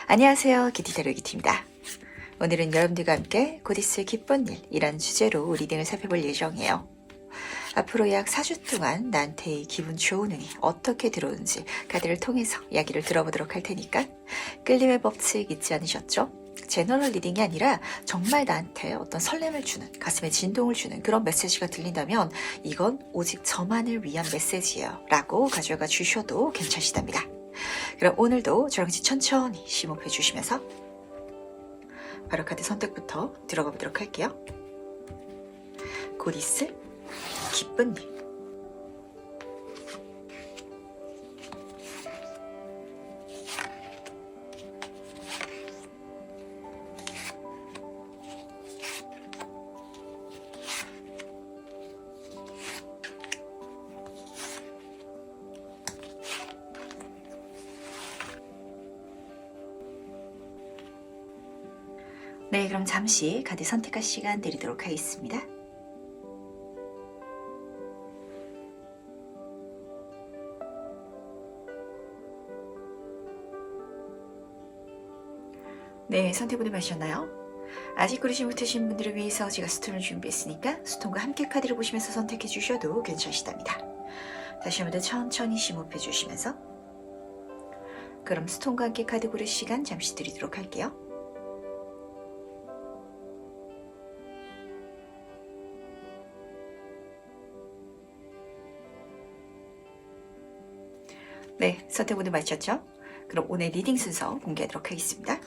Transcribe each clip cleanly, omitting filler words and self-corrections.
안녕하세요. 기티다루기티입니다. 오늘은 여러분들과 함께 곧 있을 기쁜 일이라는 주제로 리딩을 살펴볼 예정이에요. 앞으로 약 4주 동안 나한테 이 기분 좋은 운이 어떻게 들어오는지 카드를 통해서 이야기를 들어보도록 할 테니까 끌림의 법칙 잊지 않으셨죠? 제너럴 리딩이 아니라 정말 나한테 어떤 설렘을 주는, 가슴에 진동을 주는 그런 메시지가 들린다면 이건 오직 저만을 위한 메시지예요 라고 가져가 주셔도 괜찮으시답니다. 그럼 오늘도 저랑 같이 천천히 심호흡해 주시면서 바로 카드 선택부터 들어가 보도록 할게요. 곧 있을 기쁜 일. 네, 그럼 잠시 카드 선택할 시간 드리도록 하겠습니다. 네, 선택분을 마셨나요? 아직 고르지 못하신 분들을 위해서 제가 스톤을 준비했으니까 스톤과 함께 카드를 보시면서 선택해 주셔도 괜찮으시답니다. 다시 한번 더 천천히 심호흡해 주시면서 그럼 스톤과 함께 카드 고를 시간 잠시 드리도록 할게요. 네, 선택분을 마쳤죠? 그럼 오늘 리딩 순서 공개하도록 하겠습니다.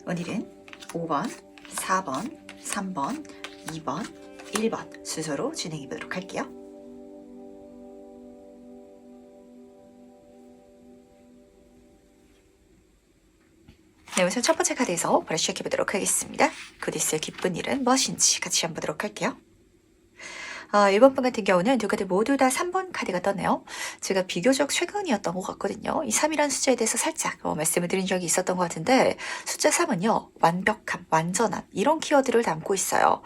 오늘은 5번, 4번, 3번, 2번, 1번 순서로 진행해 보도록 할게요. 네, 우선 첫 번째 카드에서 바로 시작해 보도록 하겠습니다. 곧 있을 기쁜 일은 무엇인지 같이 한번 보도록 할게요. 1번 분 같은 경우는 두 카드 모두 다 3번 카드가 떴네요. 제가 비교적 최근이었던 것 같거든요. 이 3이라는 숫자에 대해서 살짝 말씀을 드린 적이 있었던 것 같은데 숫자 3은요. 완벽함, 완전함 이런 키워드를 담고 있어요.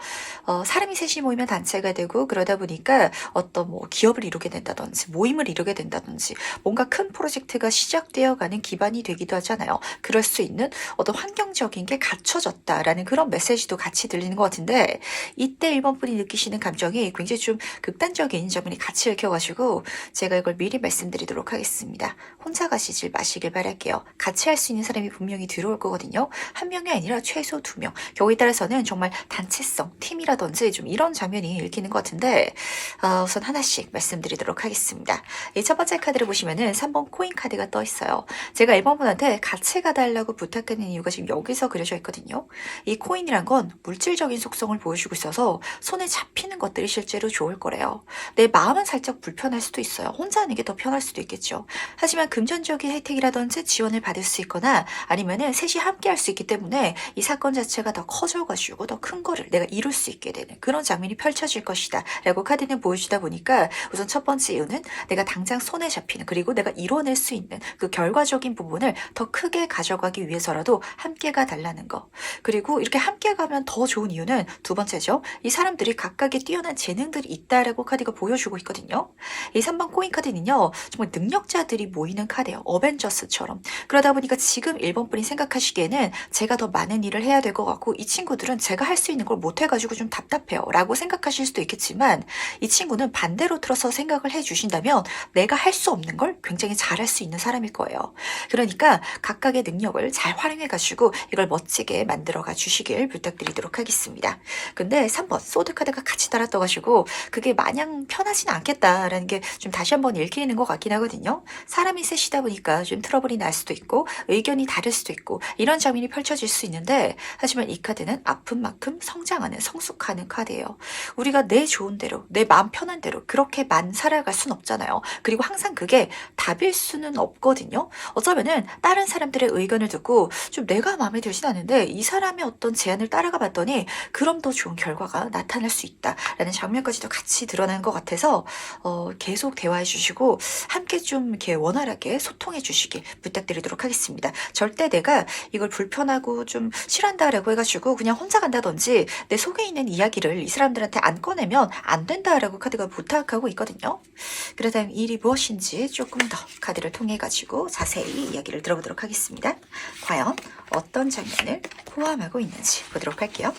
사람이 셋이 모이면 단체가 되고 그러다 보니까 어떤 기업을 이루게 된다든지 모임을 이루게 된다든지 뭔가 큰 프로젝트가 시작되어가는 기반이 되기도 하잖아요. 그럴 수 있는 어떤 환경적인 게 갖춰졌다라는 그런 메시지도 같이 들리는 것 같은데 이때 1번 분이 느끼시는 감정이 굉장히 좀 극단적인 점이 같이 얽혀가지고 제가 이걸 미리 말씀드리도록 하겠습니다. 혼자 가시질 마시길 바랄게요. 같이 할 수 있는 사람이 분명히 들어올 거거든요. 한 명이 아니라 최소 2명. 경우에 따라서는 정말 단체성, 팀이라든지 좀 이런 장면이 읽히는 것 같은데 우선 하나씩 말씀드리도록 하겠습니다. 첫 번째 카드를 보시면은 3번 코인 카드가 떠 있어요. 제가 1번 분한테 같이 가달라고 부탁드리는 이유가 지금 여기서 그려져 있거든요. 이 코인이란 건 물질적인 속성을 보여주고 있어서 손에 잡히는 것들이 실제로 좋을 거래요. 내 마음은 살짝 불편할 수도 있어요. 혼자 하는 게 더 편할 수도 있겠죠. 하지만 금전적인 혜택이라든지 지원을 받을 수 있거나 아니면은 셋이 함께 할 수 있기 때문에 이 사건 자체가 더 커져가지고 더 큰 거를 내가 이룰 수 있게 되는 그런 장면이 펼쳐질 것이다 라고 카드는 보여주다 보니까 우선 첫 번째 이유는 내가 당장 손에 잡히는 그리고 내가 이뤄낼 수 있는 그 결과적인 부분을 더 크게 가져가기 위해서라도 함께가 달라는 거. 그리고 이렇게 함께 가면 더 좋은 이유는 두 번째죠. 이 사람들이 각각의 뛰어난 재능들이 있다라고 카드가 보여주고 있거든요. 이 3번 코인 카드는요. 정말 능력자들이 모이는 카드예요. 어벤져스처럼. 그러다 보니까 지금 1번 분이 생각하시기에는 제가 더 많은 일을 해야 될 것 같고 이 친구들은 제가 할 수 있는 걸 못해가지고 좀 답답해요 라고 생각하실 수도 있겠지만 이 친구는 반대로 들어서 생각을 해주신다면 내가 할 수 없는 걸 굉장히 잘할 수 있는 사람일 거예요. 그러니까 각각의 능력을 잘 활용해가지고 이걸 멋지게 만들어가 주시길 부탁드리도록 하겠습니다. 근데 3번 소드 카드가 같이 따라 떠가지고 그게 마냥 편하지는 않겠다라는 게 좀 다시 한번 읽히는 것 같긴 하거든요. 사람이 셋이다 보니까 좀 트러블이 날 수도 있고 의견이 다를 수도 있고 이런 장면이 펼쳐질 수 있는데 하지만 이 카드는 아픈 만큼 성장하는 성숙하는 카드예요. 우리가 내 좋은 대로 내 마음 편한 대로 그렇게만 살아갈 순 없잖아요. 그리고 항상 그게 답일 수는 없거든요. 어쩌면은 다른 사람들의 의견을 듣고 좀 내가 마음에 들진 않는데 이 사람의 어떤 제안을 따라가 봤더니 그럼 더 좋은 결과가 나타날 수 있다라는 장면 감정까지도 같이 드러나는 것 같아서 계속 대화해 주시고 함께 좀 이렇게 원활하게 소통해 주시길 부탁드리도록 하겠습니다. 절대 내가 이걸 불편하고 좀 싫어한다라고 해가지고 그냥 혼자 간다든지 내 속에 있는 이야기를 이 사람들한테 안 꺼내면 안 된다라고 카드가 부탁하고 있거든요. 그렇다면 이 일이 무엇인지 조금 더 카드를 통해 가지고 자세히 이야기를 들어보도록 하겠습니다. 과연 어떤 장면을 포함하고 있는지 보도록 할게요.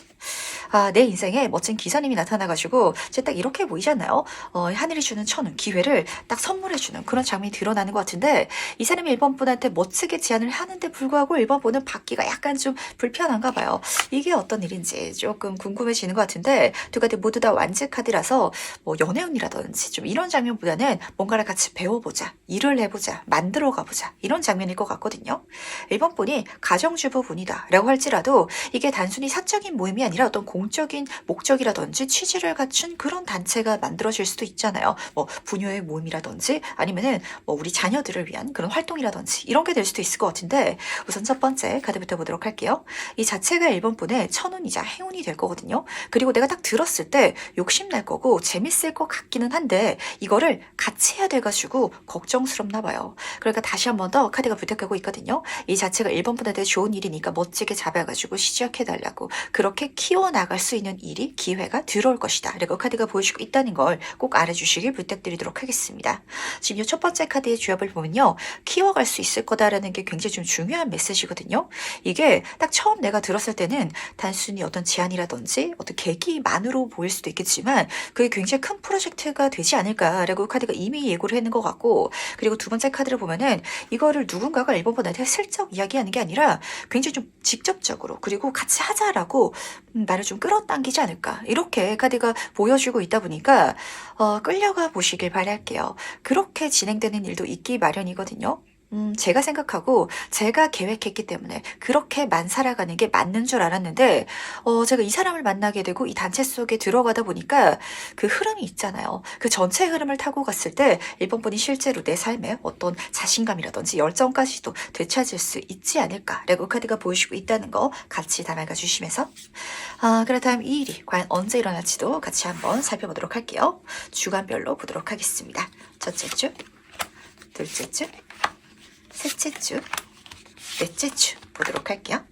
내 인생에 멋진 기사님이 나타나가지고 제 딱 이렇게 보이잖아요. 하늘이 주는 천운, 기회를 딱 선물해주는 그런 장면이 드러나는 것 같은데 이 사람이 1번 분한테 멋지게 제안을 하는데 불구하고 1번 분은 받기가 약간 좀 불편한가 봐요. 이게 어떤 일인지 조금 궁금해지는 것 같은데 두 카드 모두 다 완즈 카드라서 뭐 연애운이라든지 좀 이런 장면보다는 뭔가를 같이 배워보자, 일을 해보자, 만들어 가보자 이런 장면일 것 같거든요. 1번 분이 가정주부 분이다 라고 할지라도 이게 단순히 사적인 모임이 아니라 어떤 공적인 목적이라든지 취지를 갖춘 그런 단체가 만들어질 수도 있잖아요. 뭐 부녀의 모임이라든지 아니면은 뭐 우리 자녀들을 위한 그런 활동이라든지 이런 게 될 수도 있을 것 같은데 우선 첫 번째 카드부터 보도록 할게요. 이 자체가 1번 분의 천운이자 행운이 될 거거든요. 그리고 내가 딱 들었을 때 욕심날 거고 재밌을 것 같기는 한데 이거를 같이 해야 돼가지고 걱정스럽나 봐요. 그러니까 다시 한 번 더 카드가 부탁하고 있거든요. 이 자체가 1번 분한테 좋은 일이니까 멋지게 잡아가지고 시작해달라고 그렇게 키워나갈 수 있는 일이 기회가 들어올 것이다 라고 카드가 보여주고 있다는 걸 꼭 알아주시길 부탁드리도록 하겠습니다. 지금 이 첫 번째 카드의 주합을 보면요. 키워갈 수 있을 거다라는 게 굉장히 좀 중요한 메시지거든요. 이게 딱 처음 내가 들었을 때는 단순히 어떤 제안이라든지 어떤 계기만으로 보일 수도 있겠지만 그게 굉장히 큰 프로젝트가 되지 않을까라고 카드가 이미 예고를 했는 것 같고 그리고 두 번째 카드를 보면은 이거를 누군가가 1번 분한테 슬쩍 이야기하는 게 아니라 굉장히 좀 직접적으로 그리고 같이 하자라고 나를 좀 끌어당기지 않을까 이렇게 카드가 보여주고 있다 보니까 끌려가 보시길 바랄게요. 그렇게 진행되는 일도 있기 마련이거든요. 제가 생각하고 제가 계획했기 때문에 그렇게만 살아가는 게 맞는 줄 알았는데 제가 이 사람을 만나게 되고 이 단체 속에 들어가다 보니까 그 흐름이 있잖아요. 그 전체 흐름을 타고 갔을 때 1번 분이 실제로 내 삶에 어떤 자신감이라든지 열정까지도 되찾을 수 있지 않을까라고 카드가 보여주고 있다는 거 같이 담아가 주시면서 그렇다면 이 일이 과연 언제 일어날지도 같이 한번 살펴보도록 할게요. 주간별로 보도록 하겠습니다. 첫째 주, 둘째 주, 셋째 주, 넷째 주 보도록 할게요.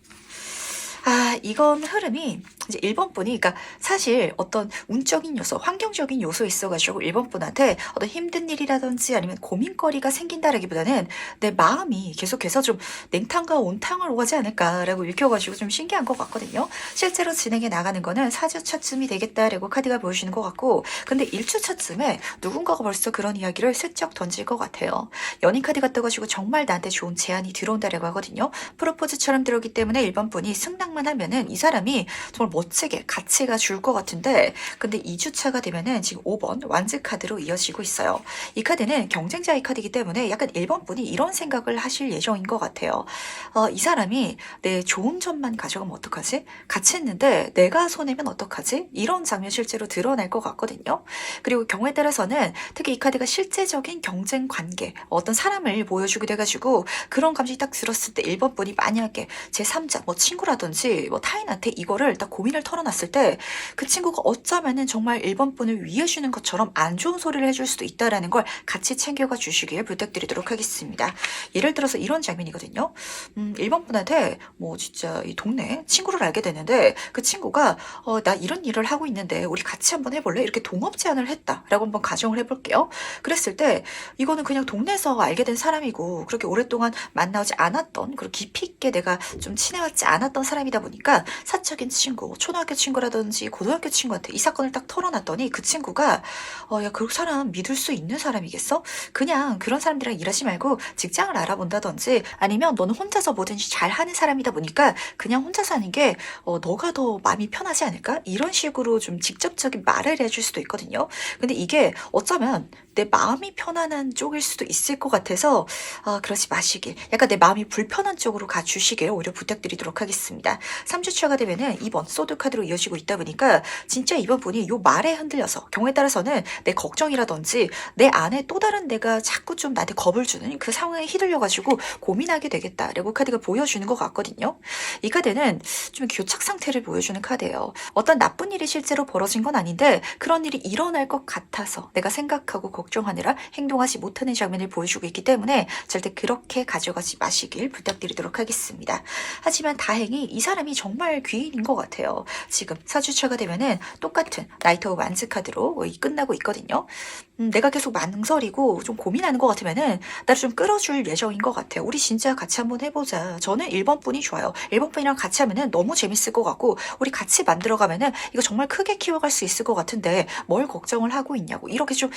이건 흐름이 이제 1번 분이 그러니까 사실 어떤 운적인 요소, 환경적인 요소 있어가지고 1번 분한테 어떤 힘든 일이라든지 아니면 고민거리가 생긴다라기보다는 내 마음이 계속해서 좀 냉탕과 온탕을 오가지 않을까라고 읽혀가지고 좀 신기한 것 같거든요. 실제로 진행해 나가는 거는 4주차쯤이 되겠다라고 카드가 보여주는 것 같고 근데 1주차쯤에 누군가가 벌써 그런 이야기를 슬쩍 던질 것 같아요. 연인 카드가 떠가지고 정말 나한테 좋은 제안이 들어온다라고 하거든요. 프로포즈처럼 들어오기 때문에 1번 분이 승낙만 하면은 이 사람이 정말 멋지게 가치가 줄 것 같은데 근데 2주차가 되면은 지금 5번 완즈 카드로 이어지고 있어요. 이 카드는 경쟁자의 카드이기 때문에 약간 1번 분이 이런 생각을 하실 예정인 것 같아요. 이 사람이 내 좋은 점만 가져가면 어떡하지? 같이 했는데 내가 손해면 어떡하지? 이런 장면 실제로 드러날 것 같거든요. 그리고 경우에 따라서는 특히 이 카드가 실제적인 경쟁 관계 어떤 사람을 보여주게 돼가지고 그런 감정이 딱 들었을 때 1번 분이 만약에 제3자 뭐 친구라든지 뭐 타인한테 이거를 딱 고민을 털어놨을 때 그 친구가 어쩌면은 정말 1번 분을 위해주는 것처럼 안 좋은 소리를 해줄 수도 있다라는 걸 같이 챙겨가 주시길 부탁드리도록 하겠습니다. 예를 들어서 이런 장면이거든요. 1번 분한테 뭐 진짜 이 동네 친구를 알게 되는데 그 친구가 나 이런 일을 하고 있는데 우리 같이 한번 해볼래? 이렇게 동업 제안을 했다라고 한번 가정을 해볼게요. 그랬을 때 이거는 그냥 동네에서 알게 된 사람이고 그렇게 오랫동안 만나지 않았던 그리고 깊이 있게 내가 좀 친해왔지 않았던 사람이다 보니까 사적인 친구, 초등학교 친구라든지 고등학교 친구한테 이 사건을 딱 털어놨더니 그 친구가 야, 그 사람 믿을 수 있는 사람이겠어? 그냥 그런 사람들이랑 일하지 말고 직장을 알아본다든지 아니면 너는 혼자서 뭐든지 잘하는 사람이다 보니까 그냥 혼자 사는 게 너가 더 마음이 편하지 않을까? 이런 식으로 좀 직접적인 말을 해줄 수도 있거든요. 근데 이게 어쩌면 내 마음이 편안한 쪽일 수도 있을 것 같아서 그러지 마시길. 약간 내 마음이 불편한 쪽으로 가주시길 오히려 부탁드리도록 하겠습니다. 3주차가 되면은 2번 소드 카드로 이어지고 있다 보니까 진짜 이번 분이 요 말에 흔들려서 경우에 따라서는 내 걱정이라든지 내 안에 또 다른 내가 자꾸 좀 나한테 겁을 주는 그 상황에 휘둘려가지고 고민하게 되겠다라고 카드가 보여주는 것 같거든요. 이 카드는 좀 교착 상태를 보여주는 카드예요. 어떤 나쁜 일이 실제로 벌어진 건 아닌데 그런 일이 일어날 것 같아서 내가 생각하고 걱정하느라 행동하지 못하는 장면을 보여주고 있기 때문에 절대 그렇게 가져가지 마시길 부탁드리도록 하겠습니다. 하지만 다행히 이 사람이 정말 귀인인 것 같아요. 지금 4주차가 되면은 똑같은 나이트 오브 완즈 카드로 끝나고 있거든요. 내가 계속 망설이고 좀 고민하는 것 같으면은 나를 좀 끌어줄 예정인 것 같아요. 우리 진짜 같이 한번 해보자. 저는 1번 분이 좋아요. 1번 분이랑 같이 하면은 너무 재밌을 것 같고 우리 같이 만들어가면은 이거 정말 크게 키워갈 수 있을 것 같은데 뭘 걱정을 하고 있냐고 이렇게 좀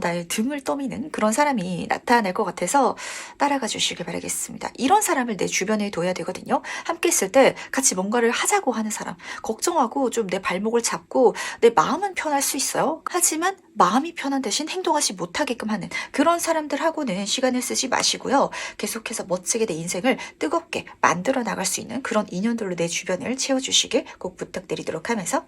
나의 등을 떠미는 그런 사람이 나타날 것 같아서 따라가 주시길 바라겠습니다. 이런 사람을 내 주변에 둬야 되거든요. 함께 있을 때 같이 뭔가를 하자고 하는 사람, 걱정하고 좀 내 발목을 잡고 내 마음은 편할 수 있어요. 하지만 마음이 편한 대신 행동하지 못하게끔 하는 그런 사람들하고는 시간을 쓰지 마시고요. 계속해서 멋지게 내 인생을 뜨겁게 만들어 나갈 수 있는 그런 인연들로 내 주변을 채워주시길 꼭 부탁드리도록 하면서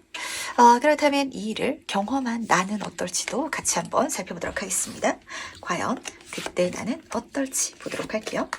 그렇다면 이 일을 경험한 나는 어떨지도 같이 한번 살펴보도록 하겠습니다. 과연 그때 나는 어떨지 보도록 할게요.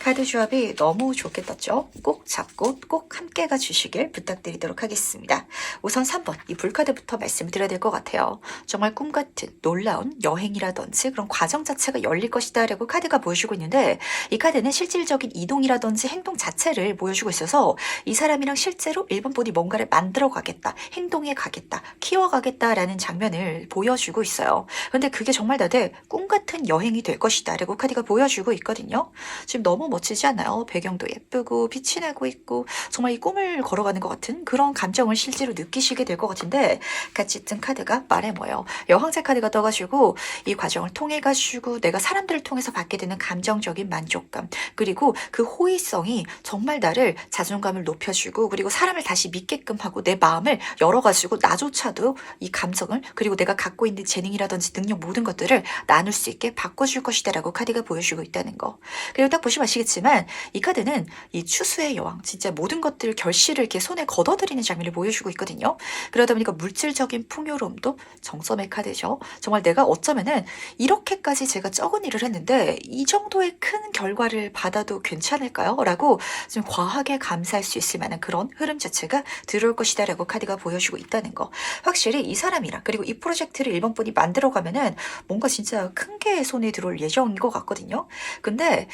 카드 조합이 너무 좋게 떴죠. 꼭 잡고 꼭 함께 가주시길 부탁드리도록 하겠습니다. 우선 3번 이 불카드부터 말씀을 드려야 될 것 같아요. 정말 꿈같은 놀라운 여행이라든지 그런 과정 자체가 열릴 것이다 라고 카드가 보여주고 있는데 이 카드는 실질적인 이동이라든지 행동 자체를 보여주고 있어서 이 사람이랑 실제로 1번 분이 뭔가를 만들어 가겠다, 행동해 가겠다, 키워가겠다 라는 장면을 보여주고 있어요. 그런데 그게 정말 다들 꿈같은 여행이 될 것이다 라고 카드가 보여주고 있거든요. 지금 너무 멋지지 않나요? 배경도 예쁘고 빛이 나고 있고 정말 이 꿈을 걸어가는 것 같은 그런 감정을 실제로 느끼시게 될 것 같은데 같이 뜬 카드가 말해 뭐예요? 여왕제 카드가 떠가지고 이 과정을 통해 가지고 내가 사람들을 통해서 받게 되는 감정적인 만족감 그리고 그 호의성이 정말 나를 자존감을 높여주고 그리고 사람을 다시 믿게끔 하고 내 마음을 열어가지고 나조차도 이 감성을 그리고 내가 갖고 있는 재능이라든지 능력 모든 것들을 나눌 수 있게 바꿔줄 것이다 라고 카드가 보여주고 있다는 거. 그리고 딱 보시면 아시겠지만 이 카드는 이 추수의 여왕 진짜 모든 것들 결실을 이렇게 손에 걷어들이는 장면을 보여주고 있거든요. 그러다 보니까 물질적인 풍요로움도 정점의 카드죠. 정말 내가 어쩌면은 이렇게까지 제가 적은 일을 했는데 이 정도의 큰 결과를 받아도 괜찮을까요? 라고 좀 과하게 감사할 수 있을 만한 그런 흐름 자체가 들어올 것이다 라고 카드가 보여주고 있다는 거. 확실히 이 사람이랑 그리고 이 프로젝트를 1번 분이 만들어가면은 뭔가 진짜 큰 게 손에 들어올 예정인 것 같거든요. 근데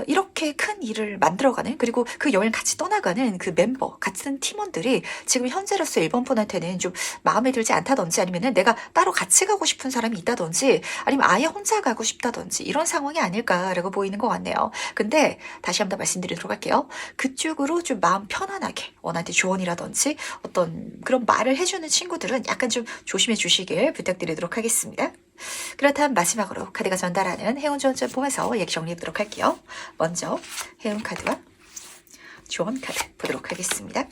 이렇게 큰 일을 만들어가는 그리고 그 여행 같이 떠나가는 그 멤버 같은 팀원들이 지금 현재로서 1번 분한테는 좀 마음에 들지 않다든지 아니면은 내가 따로 같이 가고 싶은 사람이 있다든지 아니면 아예 혼자 가고 싶다든지 이런 상황이 아닐까라고 보이는 것 같네요. 근데 다시 한번 말씀드리도록 할게요. 그쪽으로 좀 마음 편안하게 나한테 조언이라든지 어떤 그런 말을 해주는 친구들은 약간 좀 조심해 주시길 부탁드리도록 하겠습니다. 그렇다면 마지막으로 카드가 전달하는 해운 조언점 보면서 얘기 정리해보도록 할게요. 먼저 해운 카드와 조언 카드 보도록 하겠습니다.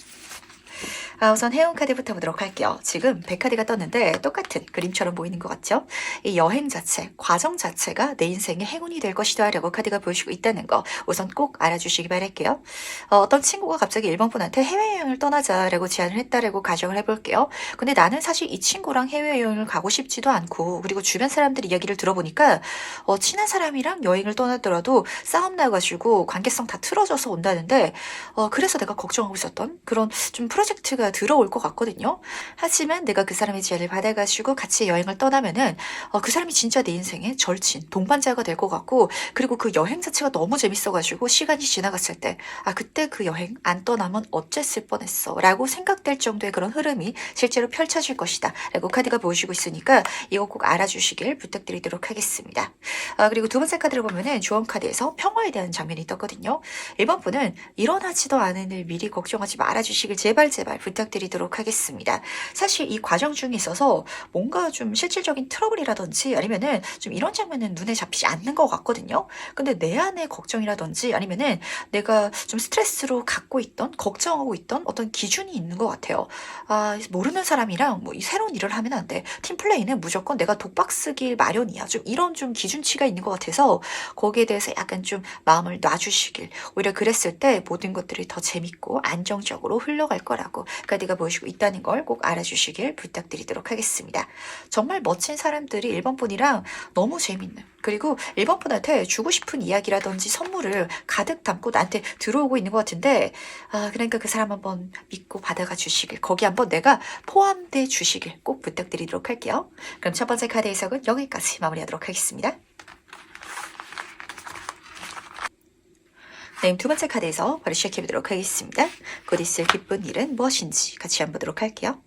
우선 해운 카드부터 보도록 할게요. 지금 100카드가 떴는데 똑같은 그림처럼 보이는 것 같죠? 이 여행 자체, 과정 자체가 내 인생의 행운이 될 것이다 라고 카드가 보여주고 있다는 거 우선 꼭 알아주시기 바랄게요. 어떤 친구가 갑자기 1번 분한테 해외여행을 떠나자라고 제안을 했다라고 가정을 해볼게요. 근데 나는 사실 이 친구랑 해외여행을 가고 싶지도 않고 그리고 주변 사람들 이야기를 들어보니까 친한 사람이랑 여행을 떠나더라도 싸움 나가지고 관계성 다 틀어져서 온다는데 그래서 내가 걱정하고 있었던 그런 좀 프로젝트가 들어올 것 같거든요. 하지만 내가 그 사람의 제안을 받아가지고 같이 여행을 떠나면은 그 사람이 진짜 내 인생의 절친, 동반자가 될 것 같고 그리고 그 여행 자체가 너무 재밌어가지고 시간이 지나갔을 때 그때 그 여행 안 떠나면 어쨌을 뻔했어 라고 생각될 정도의 그런 흐름이 실제로 펼쳐질 것이다 라고 카드가 보여주고 있으니까 이거 꼭 알아주시길 부탁드리도록 하겠습니다. 그리고 두 번째 카드를 보면은 조언 카드에서 평화에 대한 장면이 떴거든요. 1번 분은 일어나지도 않은 일 미리 걱정하지 말아주시길 제발 부탁드립니다. 부탁드리도록 하겠습니다. 사실 이 과정 중에 있어서 뭔가 좀 실질적인 트러블이라든지 아니면은 좀 이런 장면은 눈에 잡히지 않는 것 같거든요. 근데 내 안의 걱정이라든지 아니면은 내가 좀 스트레스로 갖고 있던, 걱정하고 있던 어떤 기준이 있는 것 같아요. 아, 모르는 사람이랑 뭐 이 새로운 일을 하면 안 돼. 팀플레이는 무조건 내가 독박 쓰길 마련이야. 좀 이런 좀 기준치가 있는 것 같아서 거기에 대해서 약간 좀 마음을 놔주시길. 오히려 그랬을 때 모든 것들이 더 재밌고 안정적으로 흘러갈 거라고 카드가 보여주고 있다는 걸 꼭 알아주시길 부탁드리도록 하겠습니다. 정말 멋진 사람들이 1번 분이랑 너무 재밌는, 그리고 1번 분한테 주고 싶은 이야기라든지 선물을 가득 담고 나한테 들어오고 있는 것 같은데, 아, 그러니까 그 사람 한번 믿고 받아가 주시길, 거기 한번 내가 포함돼 주시길 꼭 부탁드리도록 할게요. 그럼 첫 번째 카드 해석은 여기까지 마무리하도록 하겠습니다. 네, 두 번째 카드에서 바로 시작해보도록 하겠습니다. 곧 있을 기쁜 일은 무엇인지 같이 한번 보도록 할게요.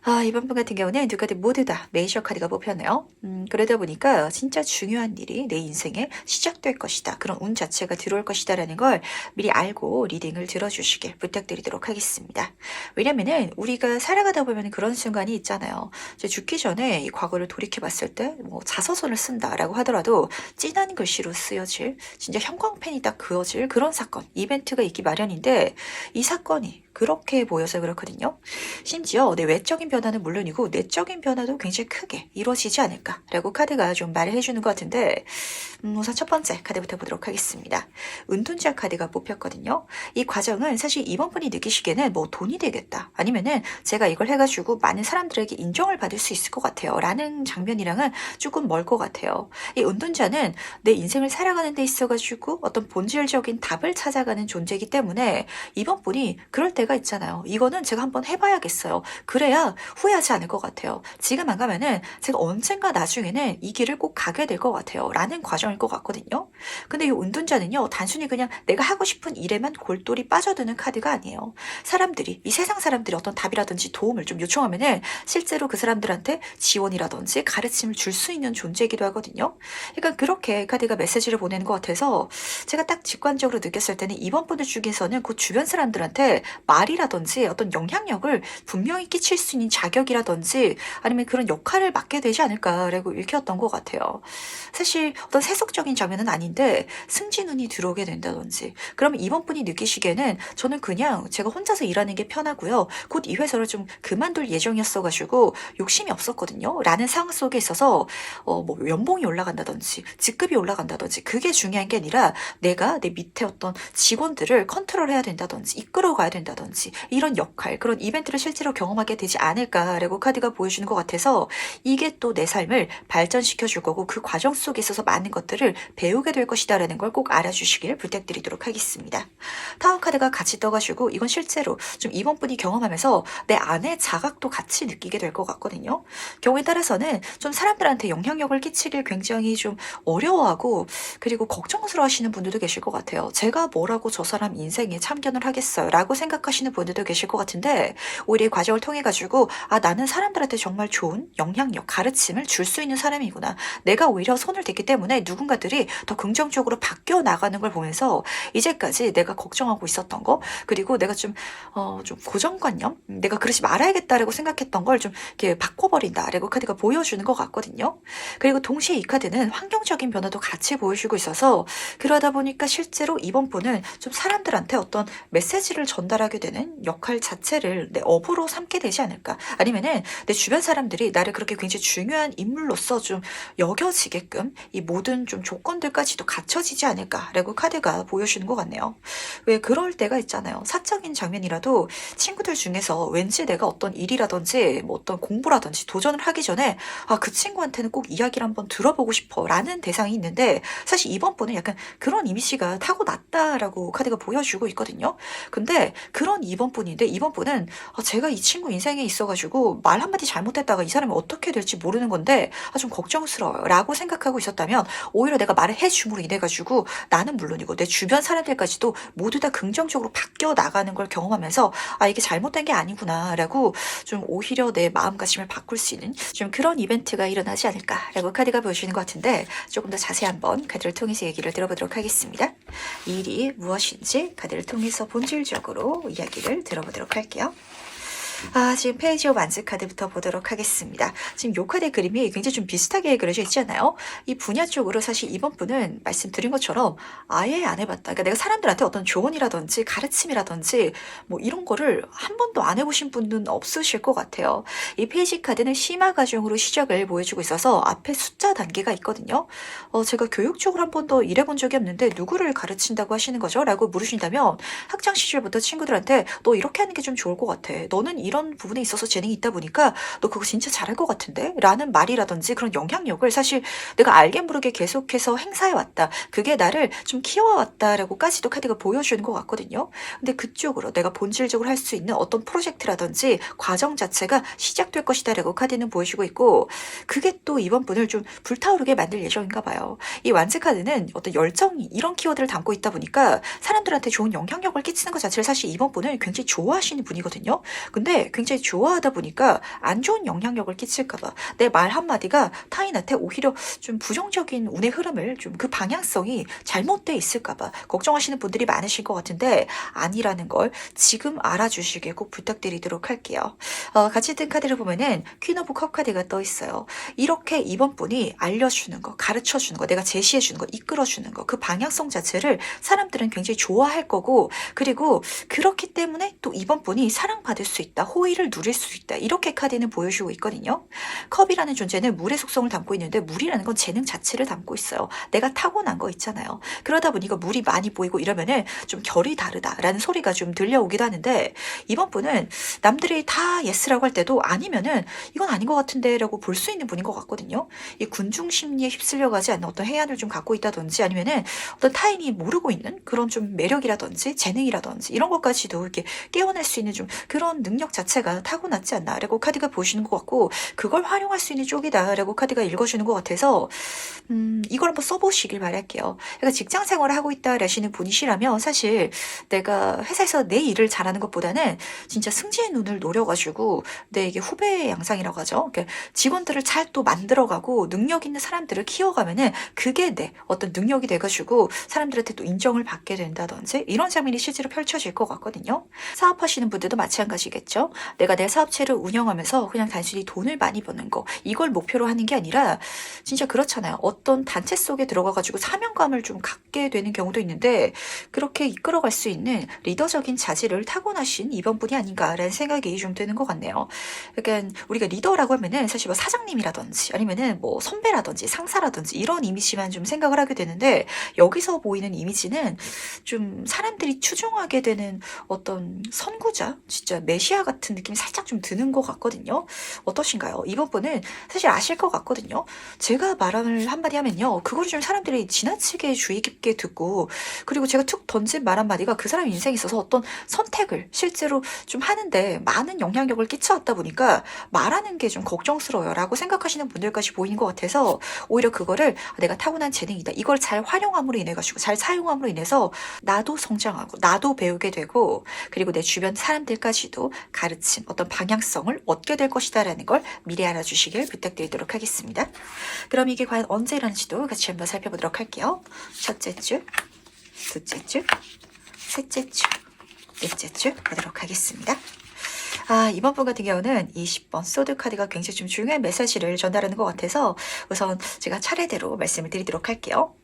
아, 이번 분 같은 경우는 두 카드 모두 다 메이저 카드가 뽑혔네요. 그러다 보니까 진짜 중요한 일이 내 인생에 시작될 것이다. 그런 운 자체가 들어올 것이다 라는 걸 미리 알고 리딩을 들어주시길 부탁드리도록 하겠습니다. 왜냐면은 우리가 살아가다 보면 그런 순간이 있잖아요. 이제 죽기 전에 이 과거를 돌이켜봤을 때 뭐 자서전을 쓴다라고 하더라도 진한 글씨로 쓰여질, 진짜 형광펜이 딱 그어질 그런 사건, 이벤트가 있기 마련인데 이 사건이 그렇게 보여서 그렇거든요. 심지어 내 외적인 변화는 물론이고 내적인 변화도 굉장히 크게 이루어지지 않을까라고 카드가 좀 말을 해주는 것 같은데, 우선 첫 번째 카드부터 보도록 하겠습니다. 은둔자 카드가 뽑혔거든요. 이 과정은 사실 이번 분이 느끼시기에는 뭐 돈이 되겠다, 아니면은 제가 이걸 해가지고 많은 사람들에게 인정을 받을 수 있을 것 같아요 라는 장면이랑은 조금 멀 것 같아요. 이 은둔자는 내 인생을 살아가는 데 있어가지고 어떤 본질적인 답을 찾아가는 존재이기 때문에 이번 분이 그럴 때가 있잖아요. 이거는 제가 한번 해봐야겠어요. 그래야 후회하지 않을 것 같아요. 지금 안 가면은 제가 언젠가 나중에는 이 길을 꼭 가게 될 것 같아요 라는 과정일 것 같거든요. 근데 이 은둔자는요, 단순히 그냥 내가 하고 싶은 일에만 골똘히 빠져드는 카드가 아니에요. 사람들이, 이 세상 사람들이 어떤 답이라든지 도움을 좀 요청하면은 실제로 그 사람들한테 지원이라든지 가르침을 줄 수 있는 존재이기도 하거든요. 그러니까 그렇게 카드가 메시지를 보내는 것 같아서 제가 딱 직관적으로 느꼈을 때는 이번 분들 중에서는 그 주변 사람들한테 말이라든지 어떤 영향력을 분명히 끼칠 수 있는 자격이라든지 아니면 그런 역할을 맡게 되지 않을까라고 읽혔던 것 같아요. 사실 어떤 세속적인 장면은 아닌데 승진운이 들어오게 된다든지, 그러면 이번 분이 느끼시기에는 저는 그냥 제가 혼자서 일하는 게 편하고요, 곧 이 회사를 좀 그만둘 예정이었어가지고 욕심이 없었거든요 라는 상황 속에 있어서 뭐 연봉이 올라간다든지 직급이 올라간다든지 그게 중요한 게 아니라 내가 내 밑에 어떤 직원들을 컨트롤해야 된다든지 이끌어가야 된다든지 이런 역할, 그런 이벤트를 실제로 경험하게 되지 않을까라고 카드가 보여주는 것 같아서 이게 또 내 삶을 발전시켜 줄 거고 그 과정 속에 있어서 많은 것들을 배우게 될 것이다 라는 걸 꼭 알아주시길 부탁드리도록 하겠습니다. 타워 카드가 같이 떠가지고 이건 실제로 좀 이번 분이 경험하면서 내 안의 자각도 같이 느끼게 될 것 같거든요. 경우에 따라서는 좀 사람들한테 영향력을 끼치길 굉장히 좀 어려워하고 그리고 걱정스러워 하시는 분들도 계실 것 같아요. 제가 뭐라고 저 사람 인생에 참견을 하겠어요 라고 생각하시는 분들도 계실 것 같은데, 오히려 이 과정을 통해 가지고 아, 나는 사람들한테 정말 좋은 영향력, 가르침을 줄 수 있는 사람이구나, 내가 오히려 손을 댔기 때문에 누군가들이 더 긍정적으로 바뀌어 나가는 걸 보면서 이제까지 내가 걱정하고 있었던 거, 그리고 내가 좀 고정관념, 내가 그러지 말아야겠다라고 생각했던 걸 좀 이렇게 바꿔버린다라고 카드가 보여주는 것 같거든요. 그리고 동시에 이 카드는 환경적인 변화도 같이 보여주고 있어서 그러다 보니까 실제로 이번 분은 좀 사람들한테 어떤 메시지를 전달하게 되는 역할 자체를 내 업으로 삼게 되지 않을까, 아니면은 내 주변 사람들이 나를 그렇게 굉장히 중요한 인물로서 좀 여겨지게끔 이 모든 좀 조건들까지도 갖춰지지 않을까라고 카드가 보여주는 것 같네요. 왜 그럴 때가 있잖아요. 사적인 장면이라도 친구들 중에서 왠지 내가 어떤 일이라든지 뭐 어떤 공부라든지 도전을 하기 전에 아, 그 친구한테는 꼭 이야기를 한번 들어보고 싶어 라는 대상이 있는데, 사실 이번 분은 약간 그런 이미지가 타고났다라고 카드가 보여주고 있거든요. 근데 그런 이번 분인데 이번 분은 아, 제가 이 친구 인생에 있어가지고 말 한마디 잘못했다가 이 사람이 어떻게 될지 모르는 건데 아, 좀 걱정스러워요 라고 생각하고 있었다면 오히려 내가 말을 해줌으로 인해 가지고 나는 물론이고 내 주변 사람들까지도 모두 모두 다 긍정적으로 바뀌어 나가는 걸 경험하면서 이게 잘못된 게 아니구나 라고 좀 오히려 내 마음가짐을 바꿀 수 있는 좀 그런 이벤트가 일어나지 않을까라고 카드가 보여주는 것 같은데, 조금 더 자세히 한번 카드를 통해서 얘기를 들어보도록 하겠습니다. 이 일이 무엇인지 카드를 통해서 본질적으로 이야기를 들어보도록 할게요. 지금 페이지 오브 완즈 카드부터 보도록 하겠습니다. 지금 요 카드의 그림이 굉장히 좀 비슷하게 그려져 있지 않나요? 이 분야 쪽으로 사실 이번 분은 말씀드린 것처럼 아예 안 해봤다. 그러니까 내가 사람들한테 어떤 조언이라든지 가르침이라든지 뭐 이런 거를 한 번도 안 해보신 분은 없으실 것 같아요. 이 페이지 카드는 심화 과정으로 시작을 보여주고 있어서 앞에 숫자 단계가 있거든요. 제가 교육 쪽으로 한 번도 일해본 적이 없는데 누구를 가르친다고 하시는 거죠? 라고 물으신다면 학창 시절부터 친구들한테 너 이렇게 하는 게 좀 좋을 것 같아. 너는 이런 부분에 있어서 재능이 있다 보니까 너 그거 진짜 잘할 것 같은데? 라는 말이라든지 그런 영향력을 사실 내가 알게 모르게 계속해서 행사해왔다. 그게 나를 좀 키워왔다라고까지도 카드가 보여주는 것 같거든요. 근데 그쪽으로 내가 본질적으로 할 수 있는 어떤 프로젝트라든지 과정 자체가 시작될 것이다라고 카드는 보여주고 있고, 그게 또 이번 분을 좀 불타오르게 만들 예정인가 봐요. 이 완즈 카드는 어떤 열정, 이런 키워드를 담고 있다 보니까 사람들한테 좋은 영향력을 끼치는 것 자체를 사실 이번 분은 굉장히 좋아하시는 분이거든요. 근데 굉장히 좋아하다 보니까 안 좋은 영향력을 끼칠까봐, 내 말 한마디가 타인한테 오히려 좀 부정적인 운의 흐름을 좀 그 방향성이 잘못돼 있을까봐 걱정하시는 분들이 많으실 것 같은데, 아니라는 걸 지금 알아주시길 꼭 부탁드리도록 할게요. 같이 든 카드를 보면은 퀸 오브 컵 카드가 떠 있어요. 이렇게 이번 분이 알려주는 거, 가르쳐주는 거, 내가 제시해주는 거, 이끌어주는 거, 그 방향성 자체를 사람들은 굉장히 좋아할 거고, 그리고 그렇기 때문에 또 이번 분이 사랑받을 수 있다, 호의를 누릴 수 있다, 이렇게 카드는 보여주고 있거든요. 컵이라는 존재는 물의 속성을 담고 있는데, 물이라는 건 재능 자체를 담고 있어요. 내가 타고난 거 있잖아요. 그러다 보니까 물이 많이 보이고 이러면은 좀 결이 다르다라는 소리가 좀 들려오기도 하는데, 이번 분은 남들이 다 예스라고 할 때도 아니면은 이건 아닌 것 같은데 라고 볼 수 있는 분인 것 같거든요. 이 군중 심리에 휩쓸려 가지 않는 어떤 해안을 좀 갖고 있다든지, 아니면은 어떤 타인이 모르고 있는 그런 좀 매력이라든지 재능이라든지 이런 것까지도 이렇게 깨어날 수 있는 좀 그런 능력 자체가 타고났지 않나 라고 카드가 보시는 것 같고, 그걸 활용할 수 있는 쪽이다 라고 카드가 읽어주는 것 같아서 이걸 한번 써보시길 바랄게요. 그러니까 직장 생활을 하고 있다 라시는 분이시라면 사실 내가 회사에서 내 일을 잘하는 것보다는 진짜 승진의 눈을 노려가지고 내 이게 후배 양상이라고 하죠. 그러니까 직원들을 잘 또 만들어가고 능력 있는 사람들을 키워가면은 그게 내 어떤 능력이 돼가지고 사람들한테 또 인정을 받게 된다든지 이런 장면이 실제로 펼쳐질 것 같거든요. 사업하시는 분들도 마찬가지겠죠. 내가 내 사업체를 운영하면서 그냥 단순히 돈을 많이 버는 거, 이걸 목표로 하는 게 아니라 진짜 그렇잖아요. 어떤 단체 속에 들어가가지고 사명감을 좀 갖게 되는 경우도 있는데, 그렇게 이끌어갈 수 있는 리더적인 자질을 타고나신 이번 분이 아닌가라는 생각이 좀 드는 것 같네요. 그러니까 우리가 리더라고 하면은 사실 뭐 사장님이라든지 아니면은 뭐 선배라든지 상사라든지 이런 이미지만 좀 생각을 하게 되는데, 여기서 보이는 이미지는 좀 사람들이 추종하게 되는 어떤 선구자, 진짜 메시아 같은 느낌이 살짝 좀 드는 것 같거든요. 어떠신가요? 이번 분은 사실 아실 것 같거든요. 제가 말을 한마디 하면요, 그걸 좀 사람들이 지나치게 주의 깊게 듣고, 그리고 제가 툭 던진 말 한마디가 그 사람 인생에 있어서 어떤 선택을 실제로 좀 하는데 많은 영향력을 끼쳐왔다 보니까 말하는 게 좀 걱정스러워요 라고 생각하시는 분들까지 보이는 것 같아서, 오히려 그거를 내가 타고난 재능이다, 이걸 잘 활용함으로 인해 가지고 잘 사용함으로 인해서 나도 성장하고 나도 배우게 되고, 그리고 내 주변 사람들까지도 가르침, 어떤 방향성을 얻게 될 것이다 라는 걸 미리 알아주시길 부탁드리도록 하겠습니다. 그럼 이게 과연 언제 일어날지도 같이 한번 살펴보도록 할게요. 첫째 주, 둘째 주, 셋째 주, 넷째 주 보도록 하겠습니다. 이번 분 같은 경우는 20번 소드 카드가 굉장히 좀 중요한 메시지를 전달하는 것 같아서 우선 제가 차례대로 말씀을 드리도록 할게요.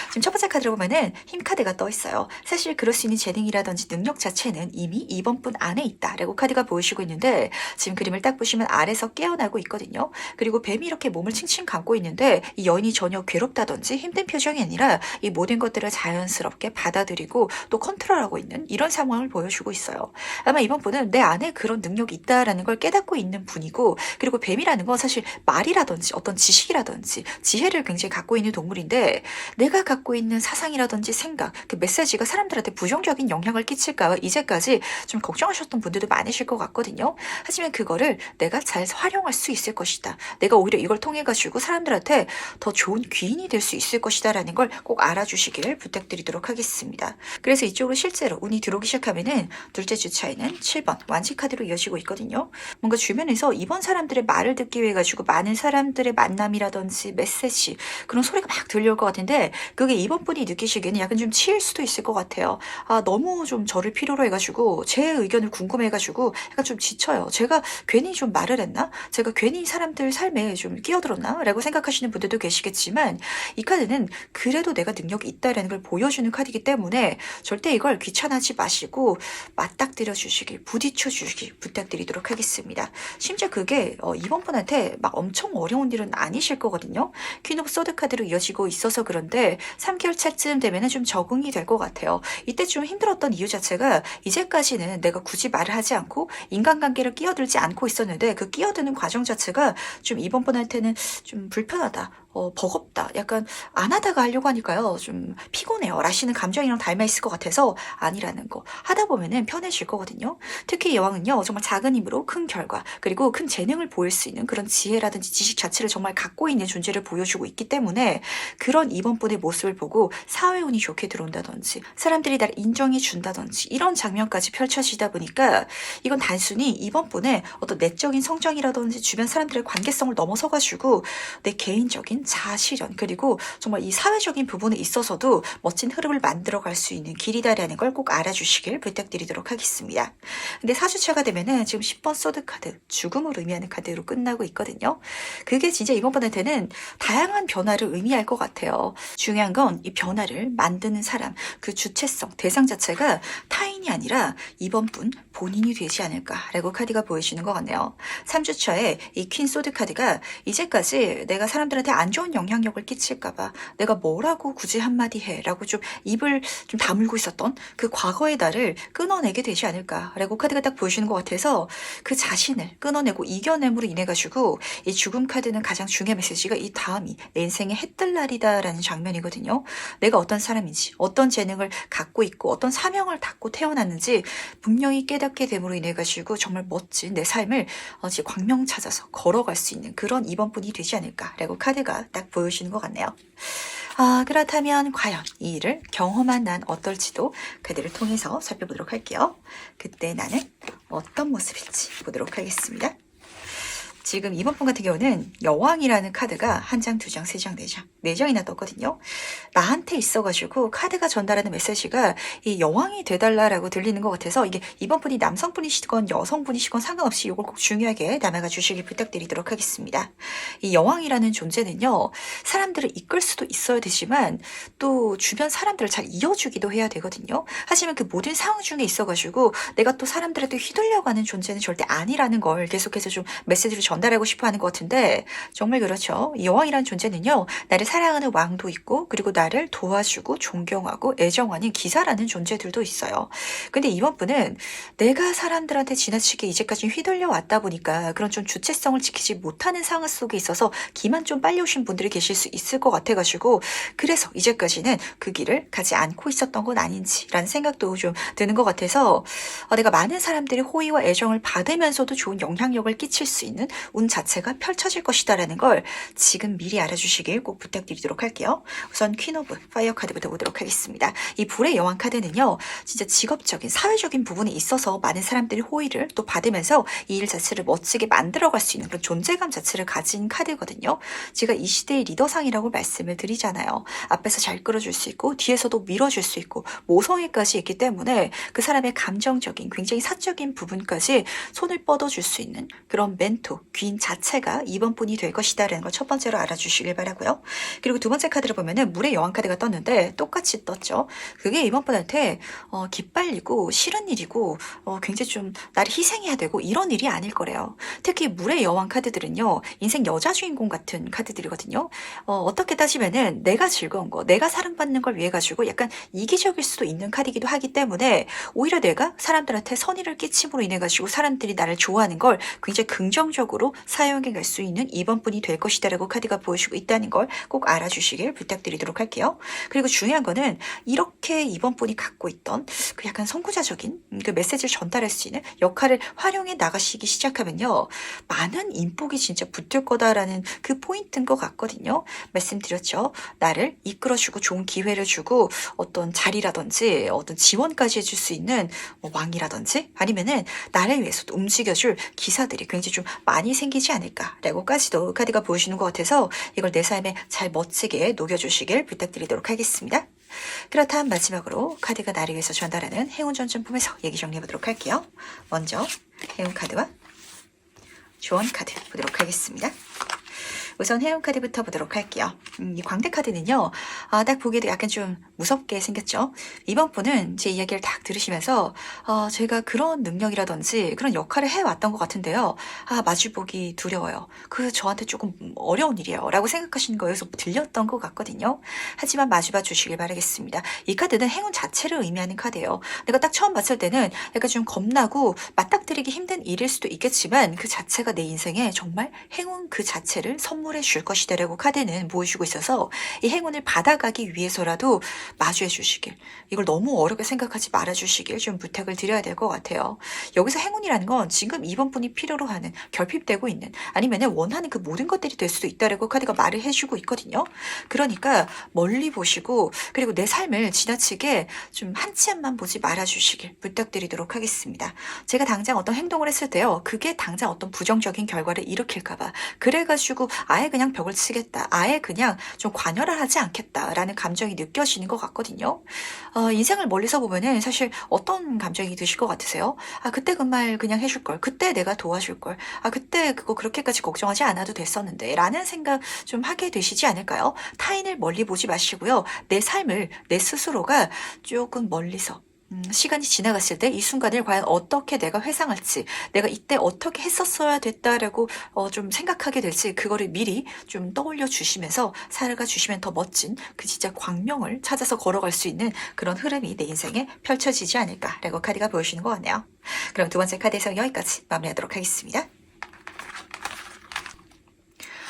지금 첫 번째 카드를 보면은 힘 카드가 떠 있어요. 사실 그럴 수 있는 재능이라든지 능력 자체는 이미 2번 분 안에 있다라고 카드가 보여주고 있는데, 지금 그림을 딱 보시면 아래서 깨어나고 있거든요. 그리고 뱀이 이렇게 몸을 칭칭 감고 있는데 이 여인이 전혀 괴롭다든지 힘든 표정이 아니라 이 모든 것들을 자연스럽게 받아들이고 또 컨트롤하고 있는 이런 상황을 보여주고 있어요. 아마 이번 분은 내 안에 그런 능력이 있다라는 걸 깨닫고 있는 분이고, 그리고 뱀이라는 건 사실 말이라든지 어떤 지식이라든지 지혜를 굉장히 갖고 있는 동물인데, 내가 갖고 갖고 있는 사상이라든지 생각, 그 메시지가 사람들한테 부정적인 영향을 끼칠까 이제까지 좀 걱정하셨던 분들도 많으실 것 같거든요. 하지만 그거를 내가 잘 활용할 수 있을 것이다. 내가 오히려 이걸 통해 가지고 사람들한테 더 좋은 귀인이 될 수 있을 것이다라는 걸 꼭 알아주시기를 부탁드리도록 하겠습니다. 그래서 이쪽으로 실제로 운이 들어오기 시작하면은 둘째 주차에는 7번 완치 카드로 이어지고 있거든요. 뭔가 주변에서 이번 사람들의 말을 듣기 위해 가지고 많은 사람들의 만남이라든지 메시지 그런 소리가 막 들려올 것 같은데 그게 이번 분이 느끼시기에는 약간 좀 치일 수도 있을 것 같아요. 아, 너무 좀 저를 필요로 해가지고 제 의견을 궁금해가지고 약간 좀 지쳐요. 제가 괜히 좀 말을 했나? 제가 괜히 사람들 삶에 좀 끼어들었나? 라고 생각하시는 분들도 계시겠지만 이 카드는 그래도 내가 능력이 있다라는 걸 보여주는 카드이기 때문에 절대 이걸 귀찮아하지 마시고 맞닥뜨려 주시길 부딪혀 주시길 부탁드리도록 하겠습니다. 심지어 그게 이번 분한테 막 엄청 어려운 일은 아니실 거거든요. 퀸 오브 소드 카드로 이어지고 있어서 그런데 3개월 차쯤 되면 좀 적응이 될 것 같아요. 이때 좀 힘들었던 이유 자체가 이제까지는 내가 굳이 말을 하지 않고 인간관계를 끼어들지 않고 있었는데 그 끼어드는 과정 자체가 좀 이번 분한테는 좀 불편하다. 버겁다. 약간 안 하다가 하려고 하니까요. 좀 피곤해요. 라시는 감정이랑 닮아 있을 것 같아서 아니라는 거. 하다 보면은 편해질 거거든요. 특히 여왕은요. 정말 작은 힘으로 큰 결과 그리고 큰 재능을 보일 수 있는 그런 지혜라든지 지식 자체를 정말 갖고 있는 존재를 보여주고 있기 때문에 그런 이번 분의 모습을 보고 사회 운이 좋게 들어온다든지 사람들이 나를 인정해 준다든지 이런 장면까지 펼쳐지다 보니까 이건 단순히 이번 분의 어떤 내적인 성장이라든지 주변 사람들의 관계성을 넘어서 가지고 내 개인적인 자아실현 그리고 정말 이 사회적인 부분에 있어서도 멋진 흐름을 만들어갈 수 있는 길이다라는 걸 꼭 알아주시길 부탁드리도록 하겠습니다. 근데 4주차가 되면은 지금 10번 소드 카드 죽음을 의미하는 카드로 끝나고 있거든요. 그게 진짜 이번 분한테는 다양한 변화를 의미할 것 같아요. 중요한 건 이 변화를 만드는 사람 그 주체성 대상 자체가 타인이 아니라 이번 분 본인이 되지 않을까라고 카드가 보여주는 것 같네요. 3주차에 이 퀸 소드 카드가 이제까지 내가 사람들한테 안 좋은 영향력을 끼칠까봐 내가 뭐라고 굳이 한마디 해라고 좀 입을 좀 다물고 있었던 그 과거의 나를 끊어내게 되지 않을까라고 카드가 딱 보여주는 것 같아서 그 자신을 끊어내고 이겨냄으로 인해 가지고 이 죽음 카드는 가장 중요한 메시지가 이 다음이 내 인생의 해뜰 날이다라는 장면이거든요. 내가 어떤 사람인지 어떤 재능을 갖고 있고 어떤 사명을 갖고 태어났는지 분명히 깨닫게 됨으로 인해 가지고 정말 멋진 내 삶을 광명 찾아서 걸어갈 수 있는 그런 이번 분이 되지 않을까라고 카드가 딱 보여주는 것 같네요. 그렇다면 과연 이 일을 경험한 난 어떨지도 카드를 통해서 살펴보도록 할게요. 그때 나는 어떤 모습일지 보도록 하겠습니다. 지금 이번 분 같은 경우는 여왕이라는 카드가 한 장, 두 장, 세 장, 네 장, 네 장이나 떴거든요. 나한테 있어가지고 카드가 전달하는 메시지가 이 여왕이 돼달라라고 들리는 것 같아서 이게 이번 분이 남성분이시건 여성분이시건 상관없이 이걸 꼭 중요하게 남아가 주시길 부탁드리도록 하겠습니다. 이 여왕이라는 존재는요. 사람들을 이끌 수도 있어야 되지만 또 주변 사람들을 잘 이어주기도 해야 되거든요. 하지만 그 모든 상황 중에 있어가지고 내가 또 사람들한테 휘둘려가는 존재는 절대 아니라는 걸 계속해서 좀 메시지로 전달하고 싶어 하는 것 같은데 정말 그렇죠. 이 여왕이라는 존재는요. 나를 사랑하는 왕도 있고 그리고 나를 도와주고 존경하고 애정하는 기사라는 존재들도 있어요. 근데 이번 분은 내가 사람들한테 지나치게 이제까지 휘둘려 왔다 보니까 그런 좀 주체성을 지키지 못하는 상황 속에 있어서 기만 좀 빨리 오신 분들이 계실 수 있을 것 같아가지고 그래서 이제까지는 그 길을 가지 않고 있었던 건 아닌지라는 생각도 좀 드는 것 같아서 내가 많은 사람들의 호의와 애정을 받으면서도 좋은 영향력을 끼칠 수 있는 운 자체가 펼쳐질 것이다라는 걸 지금 미리 알아주시길 꼭 부탁드리도록 할게요. 우선 퀸 오브 파이어 카드부터 보도록 하겠습니다. 이 불의 여왕 카드는요. 진짜 직업적인 사회적인 부분에 있어서 많은 사람들이 호의를 또 받으면서 이 일 자체를 멋지게 만들어갈 수 있는 그런 존재감 자체를 가진 카드거든요. 제가 이 시대의 리더상이라고 말씀을 드리잖아요. 앞에서 잘 끌어줄 수 있고 뒤에서도 밀어줄 수 있고 모성애까지 있기 때문에 그 사람의 감정적인 굉장히 사적인 부분까지 손을 뻗어줄 수 있는 그런 멘토, 귀인 자체가 이번 분이 될 것이다라는 걸 첫 번째로 알아주시길 바라고요. 그리고 두 번째 카드를 보면은 물의 여왕 카드가 떴는데 똑같이 떴죠. 그게 이번 분한테 기빨리고 싫은 일이고 굉장히 좀 나를 희생해야 되고 이런 일이 아닐 거래요. 특히 물의 여왕 카드들은요. 인생 여자 주인공 같은 카드들이거든요. 어떻게 따지면은 내가 즐거운 거, 내가 사랑받는 걸 위해 가지고 약간 이기적일 수도 있는 카드이기도 하기 때문에 오히려 내가 사람들한테 선의를 끼침으로 인해 가지고 사람들이 나를 좋아하는 걸 굉장히 긍정적으로 행운으로 사용해 갈 수 있는 2번 분이 될 것이다 라고 카드가 보여주고 있다는 걸 꼭 알아주시길 부탁드리도록 할게요. 그리고 중요한 거는 이렇게 2번 분이 갖고 있던 그 약간 선구자적인 그 메시지를 전달할 수 있는 역할을 활용해 나가시기 시작하면요. 많은 인복이 진짜 붙을 거다라는 그 포인트인 것 같거든요. 말씀드렸죠. 나를 이끌어주고 좋은 기회를 주고 어떤 자리라든지 어떤 지원까지 해줄 수 있는 뭐 왕이라든지 아니면은 나를 위해서도 움직여줄 기사들이 굉장히 좀 많이 생기지 않을까라고까지도 카드가 보여주는 것 같아서 이걸 내 삶에 잘 멋지게 녹여주시길 부탁드리도록 하겠습니다. 그렇다면 마지막으로 카드가 나를 위해서 전달하는 행운 전점품에서 얘기 정리해보도록 할게요. 먼저 행운 카드와 조언 카드 보도록 하겠습니다. 우선 행운 카드부터 보도록 할게요. 이 광대 카드는요. 딱 보기에도 약간 좀 무섭게 생겼죠. 이번 분은 제 이야기를 딱 들으시면서 제가 그런 능력이라든지 그런 역할을 해왔던 것 같은데요. 마주보기 두려워요. 그 저한테 조금 어려운 일이에요. 라고 생각하시는 거에서 들렸던 것 같거든요. 하지만 마주봐 주시길 바라겠습니다. 이 카드는 행운 자체를 의미하는 카드예요. 내가 딱 처음 봤을 때는 약간 좀 겁나고 맞닥뜨리기 힘든 일일 수도 있겠지만 그 자체가 내 인생에 정말 행운 그 자체를 선물해 줄 것이다 라고 카드는 보여주고 있어서 이 행운을 받아가기 위해서라도 마주해 주시길, 이걸 너무 어렵게 생각하지 말아 주시길 좀 부탁을 드려야 될 것 같아요. 여기서 행운이라는 건 지금 이번 분이 필요로 하는, 결핍되고 있는, 아니면 원하는 그 모든 것들이 될 수도 있다라고 카드가 말을 해주고 있거든요. 그러니까 멀리 보시고 그리고 내 삶을 지나치게 좀 한 치 앞만 보지 말아 주시길 부탁드리도록 하겠습니다. 제가 당장 어떤 행동을 했을 때요, 그게 당장 어떤 부정적인 결과를 일으킬까봐 그래가지고 아예 그냥 벽을 치겠다, 아예 그냥 좀 관여를 하지 않겠다라는 감정이 느껴지는 것 같거든요. 인생을 멀리서 보면은 사실 어떤 감정이 드실 것 같으세요? 그때 그 말 그냥 해줄 걸, 그때 내가 도와줄 걸, 그때 그거 그렇게까지 걱정하지 않아도 됐었는데 라는 생각 좀 하게 되시지 않을까요? 타인을 멀리 보지 마시고요. 내 삶을 내 스스로가 조금 멀리서 시간이 지나갔을 때 이 순간을 과연 어떻게 내가 회상할지, 내가 이때 어떻게 했었어야 됐다라고 좀 생각하게 될지, 그거를 미리 좀 떠올려 주시면서 살아가 주시면 더 멋진 그 진짜 광명을 찾아서 걸어갈 수 있는 그런 흐름이 내 인생에 펼쳐지지 않을까라고 카드가 보여주는 것 같네요. 그럼 두 번째 카드 해석 여기까지 마무리하도록 하겠습니다.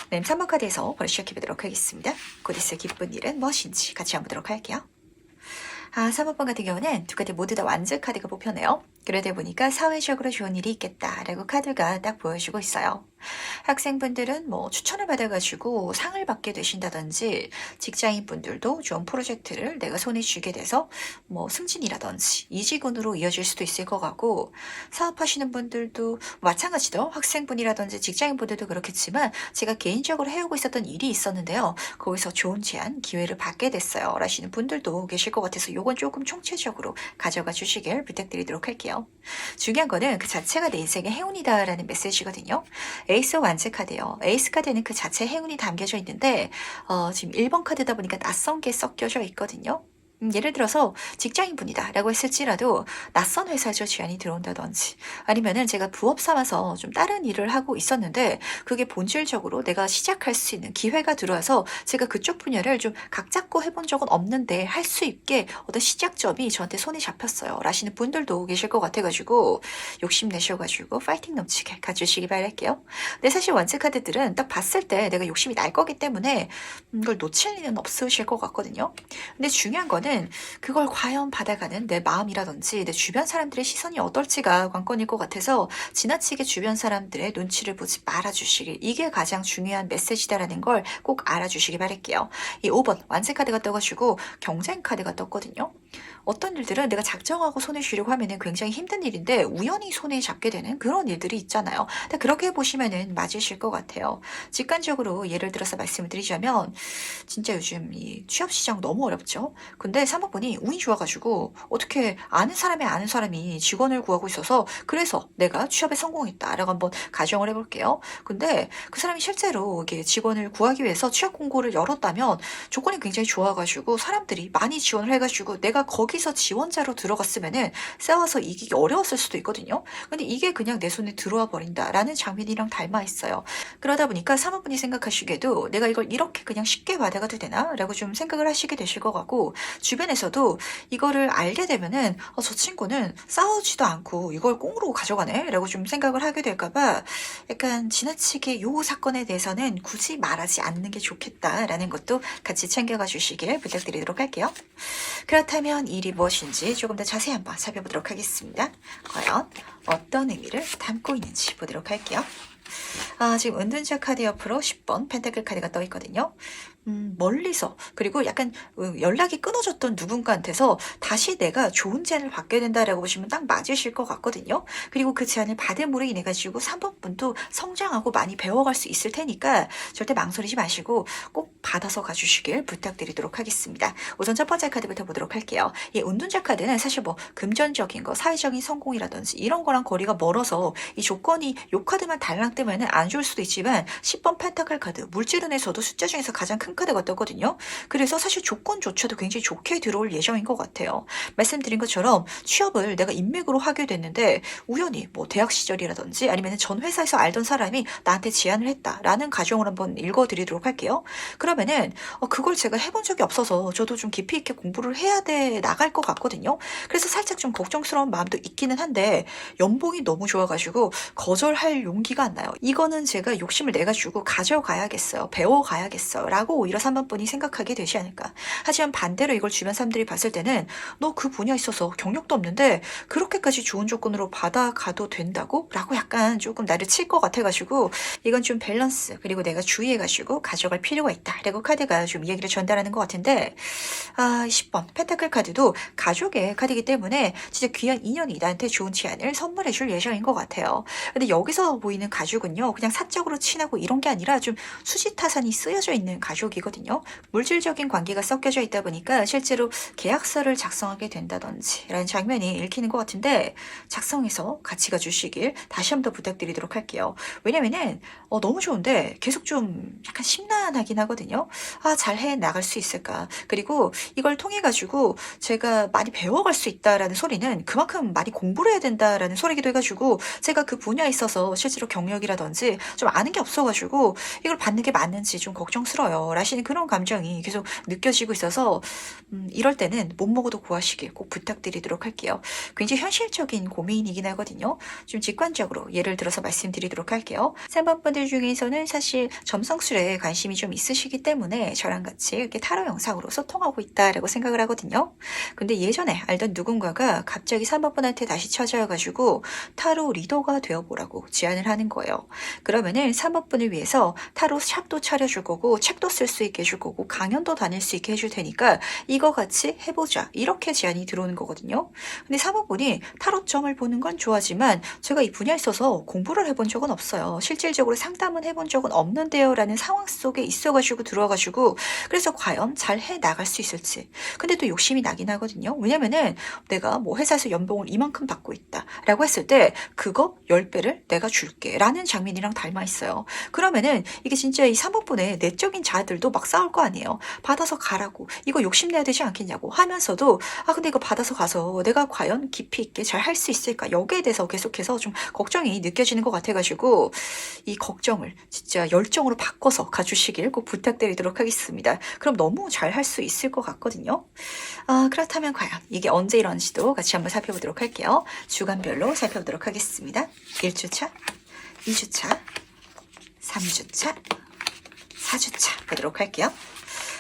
네, 3번 카드에서 바로 시작해보도록 하겠습니다. 곧 있을 기쁜 일은 무엇인지 같이 한번 보도록 할게요. 3번 같은 경우는 두 카드 모두 다 완즈 카드가 뽑혔네요. 그러다 보니까 사회적으로 좋은 일이 있겠다라고 카드가 딱 보여주고 있어요. 학생분들은 뭐 추천을 받아가지고 상을 받게 되신다든지, 직장인분들도 좀 프로젝트를 내가 손에 쥐게 돼서 뭐 승진이라든지 이직운으로 이어질 수도 있을 것 같고, 사업하시는 분들도 마찬가지로 학생분이라든지 직장인분들도 그렇겠지만 제가 개인적으로 해오고 있었던 일이 있었는데요. 거기서 좋은 제안, 기회를 받게 됐어요 라시는 분들도 계실 것 같아서 요건 조금 총체적으로 가져가 주시길 부탁드리도록 할게요. 중요한 거는 그 자체가 내 인생의 행운이다라는 메시지거든요. 에이스 완즈 카드예요. 에이스 카드는 그 자체 행운이 담겨져 있는데 지금 1번 카드다 보니까 낯선 게 섞여져 있거든요. 예를 들어서 직장인분이다 라고 했을지라도 낯선 회사죠 제안이 들어온다든지, 아니면은 제가 부업 삼아서 좀 다른 일을 하고 있었는데 그게 본질적으로 내가 시작할 수 있는 기회가 들어와서 제가 그쪽 분야를 좀 각 잡고 해본 적은 없는데 할 수 있게 어떤 시작점이 저한테 손에 잡혔어요 라시는 분들도 계실 것 같아가지고 욕심내셔가지고 파이팅 넘치게 가주시기 바랄게요. 근데 사실 완즈 카드들은 딱 봤을 때 내가 욕심이 날 거기 때문에 이걸 놓칠 일은 없으실 것 같거든요. 근데 중요한 거는 그걸 과연 받아가는 내 마음이라든지 내 주변 사람들의 시선이 어떨지가 관건일 것 같아서 지나치게 주변 사람들의 눈치를 보지 말아주시길, 이게 가장 중요한 메시지다라는 걸 꼭 알아주시기 바랄게요. 이 5번 완세 카드가 떠가지고 경쟁 카드가 떴거든요. 어떤 일들은 내가 작정하고 손에 쥐려고 하면은 굉장히 힘든 일인데 우연히 손에 잡게 되는 그런 일들이 있잖아요. 그렇게 보시면은 맞으실 것 같아요. 직관적으로 예를 들어서 말씀을 드리자면 진짜 요즘 이 취업 시장 너무 어렵죠. 근데 사모분이 운이 좋아가지고 어떻게 아는 사람이 직원을 구하고 있어서 그래서 내가 취업에 성공했다라고 한번 가정을 해볼게요. 근데 그 사람이 실제로 이게 직원을 구하기 위해서 취업 공고를 열었다면 조건이 굉장히 좋아가지고 사람들이 많이 지원을 해가지고 내가 거기서 지원자로 들어갔으면은 싸워서 이기기 어려웠을 수도 있거든요. 근데 이게 그냥 내 손에 들어와 버린다라는 장면이랑 닮아 있어요. 그러다 보니까 사모분이 생각하시기에도 내가 이걸 이렇게 그냥 쉽게 받아가도 되나? 라고 좀 생각을 하시게 되실 것 같고, 주변에서도 이거를 알게 되면은 저 친구는 싸우지도 않고 이걸 꽁으로 가져가네 라고 좀 생각을 하게 될까봐 약간 지나치게 요 사건에 대해서는 굳이 말하지 않는 게 좋겠다라는 것도 같이 챙겨가 주시길 부탁드리도록 할게요. 그렇다면 이 일이 무엇인지 조금 더 자세히 한번 살펴보도록 하겠습니다. 과연 어떤 의미를 담고 있는지 보도록 할게요. 지금 은둔자 카드 옆으로 10번 펜타클 카드가 떠 있거든요. 멀리서 그리고 약간 연락이 끊어졌던 누군가한테서 다시 내가 좋은 제안을 받게 된다라고 보시면 딱 맞으실 것 같거든요. 그리고 그 제안을 받음으로 인해 가지고 3번 분도 성장하고 많이 배워갈 수 있을 테니까 절대 망설이지 마시고 꼭 받아서 가주시길 부탁드리도록 하겠습니다. 우선 첫 번째 카드부터 보도록 할게요. 이 은둔자 카드는 사실 뭐 금전적인 거, 사회적인 성공이라든지 이런 거랑 거리가 멀어서 이 조건이 요 카드만 달랑 뜨면 안 좋을 수도 있지만 10번 펜타클 카드 물질운에서도 숫자 중에서 가장 큰 카드가 떴거든요. 그래서 사실 조건조차도 굉장히 좋게 들어올 예정인 것 같아요. 말씀드린 것처럼 취업을 내가 인맥으로 하게 됐는데 우연히 뭐 대학 시절이라든지 아니면 전 회사에서 알던 사람이 나한테 제안을 했다라는 가정을 한번 읽어드리도록 할게요. 그러면은 그걸 제가 해본 적이 없어서 저도 좀 깊이 있게 공부를 해야 돼 나갈 것 같거든요. 그래서 살짝 좀 걱정스러운 마음도 있기는 한데 연봉이 너무 좋아가지고 거절할 용기가 안 나요. 이거는 제가 욕심을 내가지고 가져가야겠어요. 배워가야겠어요. 라고 오히려 3번 분이 생각하게 되지 않을까. 하지만 반대로 이걸 주변 사람들이 봤을 때는 너 그 분야에 있어서 경력도 없는데 그렇게까지 좋은 조건으로 받아가도 된다고? 라고 약간 조금 나를 칠 것 같아가지고 이건 좀 밸런스 그리고 내가 주의해가지고 가져갈 필요가 있다. 라고 카드가 좀 이야기를 전달하는 것 같은데 10번 펜타클 카드도 가족의 카드이기 때문에 진짜 귀한 인연이 나한테 좋은 제안을 선물해줄 예정인 것 같아요. 근데 여기서 보이는 가족은요 그냥 사적으로 친하고 이런 게 아니라 좀 수지타산이 쓰여져 있는 가족이거든요. 물질적인 관계가 섞여져 있다 보니까 실제로 계약서를 작성하게 된다든지 라는 장면이 읽히는 것 같은데 작성해서 같이 가주시길 다시 한번 더 부탁드리도록 할게요. 왜냐면은 너무 좋은데 계속 좀 약간 심란하긴 하거든요. 잘해 나갈 수 있을까. 그리고 이걸 통해 가지고 제가 많이 배워갈 수 있다라는 소리는 그만큼 많이 공부를 해야 된다라는 소리기도 해가지고 제가 그 분야에 있어서 실제로 경력이라든지 좀 아는 게 없어가지고 이걸 받는 게 맞는지 좀 걱정스러워요 라시는 그런 감정이 계속 느껴지고 있어서 이럴 때는 못 먹어도 구하시길 꼭 부탁드리도록 할게요. 굉장히 현실적인 고민이긴 하거든요. 좀 직관적으로 예를 들어서 말씀드리도록 할게요. 3번 분들 중에서는 사실 점성술에 관심이 좀 있으시기 때문에 저랑 같이 이렇게 타로 영상으로 소통하고 있다라고 생각을 하거든요. 근데 예전에 알던 누군가가 갑자기 3번 분한테 다시 찾아와가지고 타로 리더가 되어보라고 제안을 하는 거예요. 그러면은 3번 분을 위해서 타로 샵도 차려줄 거고 책도 쓸 수 있게 해줄 거고 강연도 다닐 수 있게 해줄 테니까 이거 같이 해보자 이렇게 제안이 들어오는 거거든요. 근데 3번 분이 타로점을 보는 건 좋아하지만 제가 이 분야에 있어서 공부를 해본 적은 없어요. 실질적으로 상담은 해본 적은 없는데요 라는 상황 속에 있어가지고 들어와가지고 그래서 과연 잘 해 나갈 수 있을지 근데 또 욕심이 나긴 하거든요. 왜냐면은 내가 뭐 회사에서 연봉을 이만큼 받고 있다 라고 했을 때 그거 10배를 내가 줄게 라는 장면이랑 닮아 있어요. 그러면은 이게 진짜 이 3번분의 내적인 자아들도 막 싸울 거 아니에요. 받아서 가라고 이거 욕심내야 되지 않겠냐고 하면서도 근데 이거 받아서 가서 내가 과연 깊이 있게 잘 할 수 있을까 여기에 대해서 계속해서 좀 걱정이 느껴지는 것 같아가지고 이 걱정을 진짜 열정으로 바꿔서 가주시길 꼭 부탁드리도록 하겠습니다. 그럼 너무 잘 할 수 있을 것 같거든요. 그렇다면 과연 이게 언제 일어난지도 같이 한번 살펴보도록 할게요. 주간별로 살펴보도록 하겠습니다. 1주차, 2주차, 3주차, 4주차 보도록 할게요.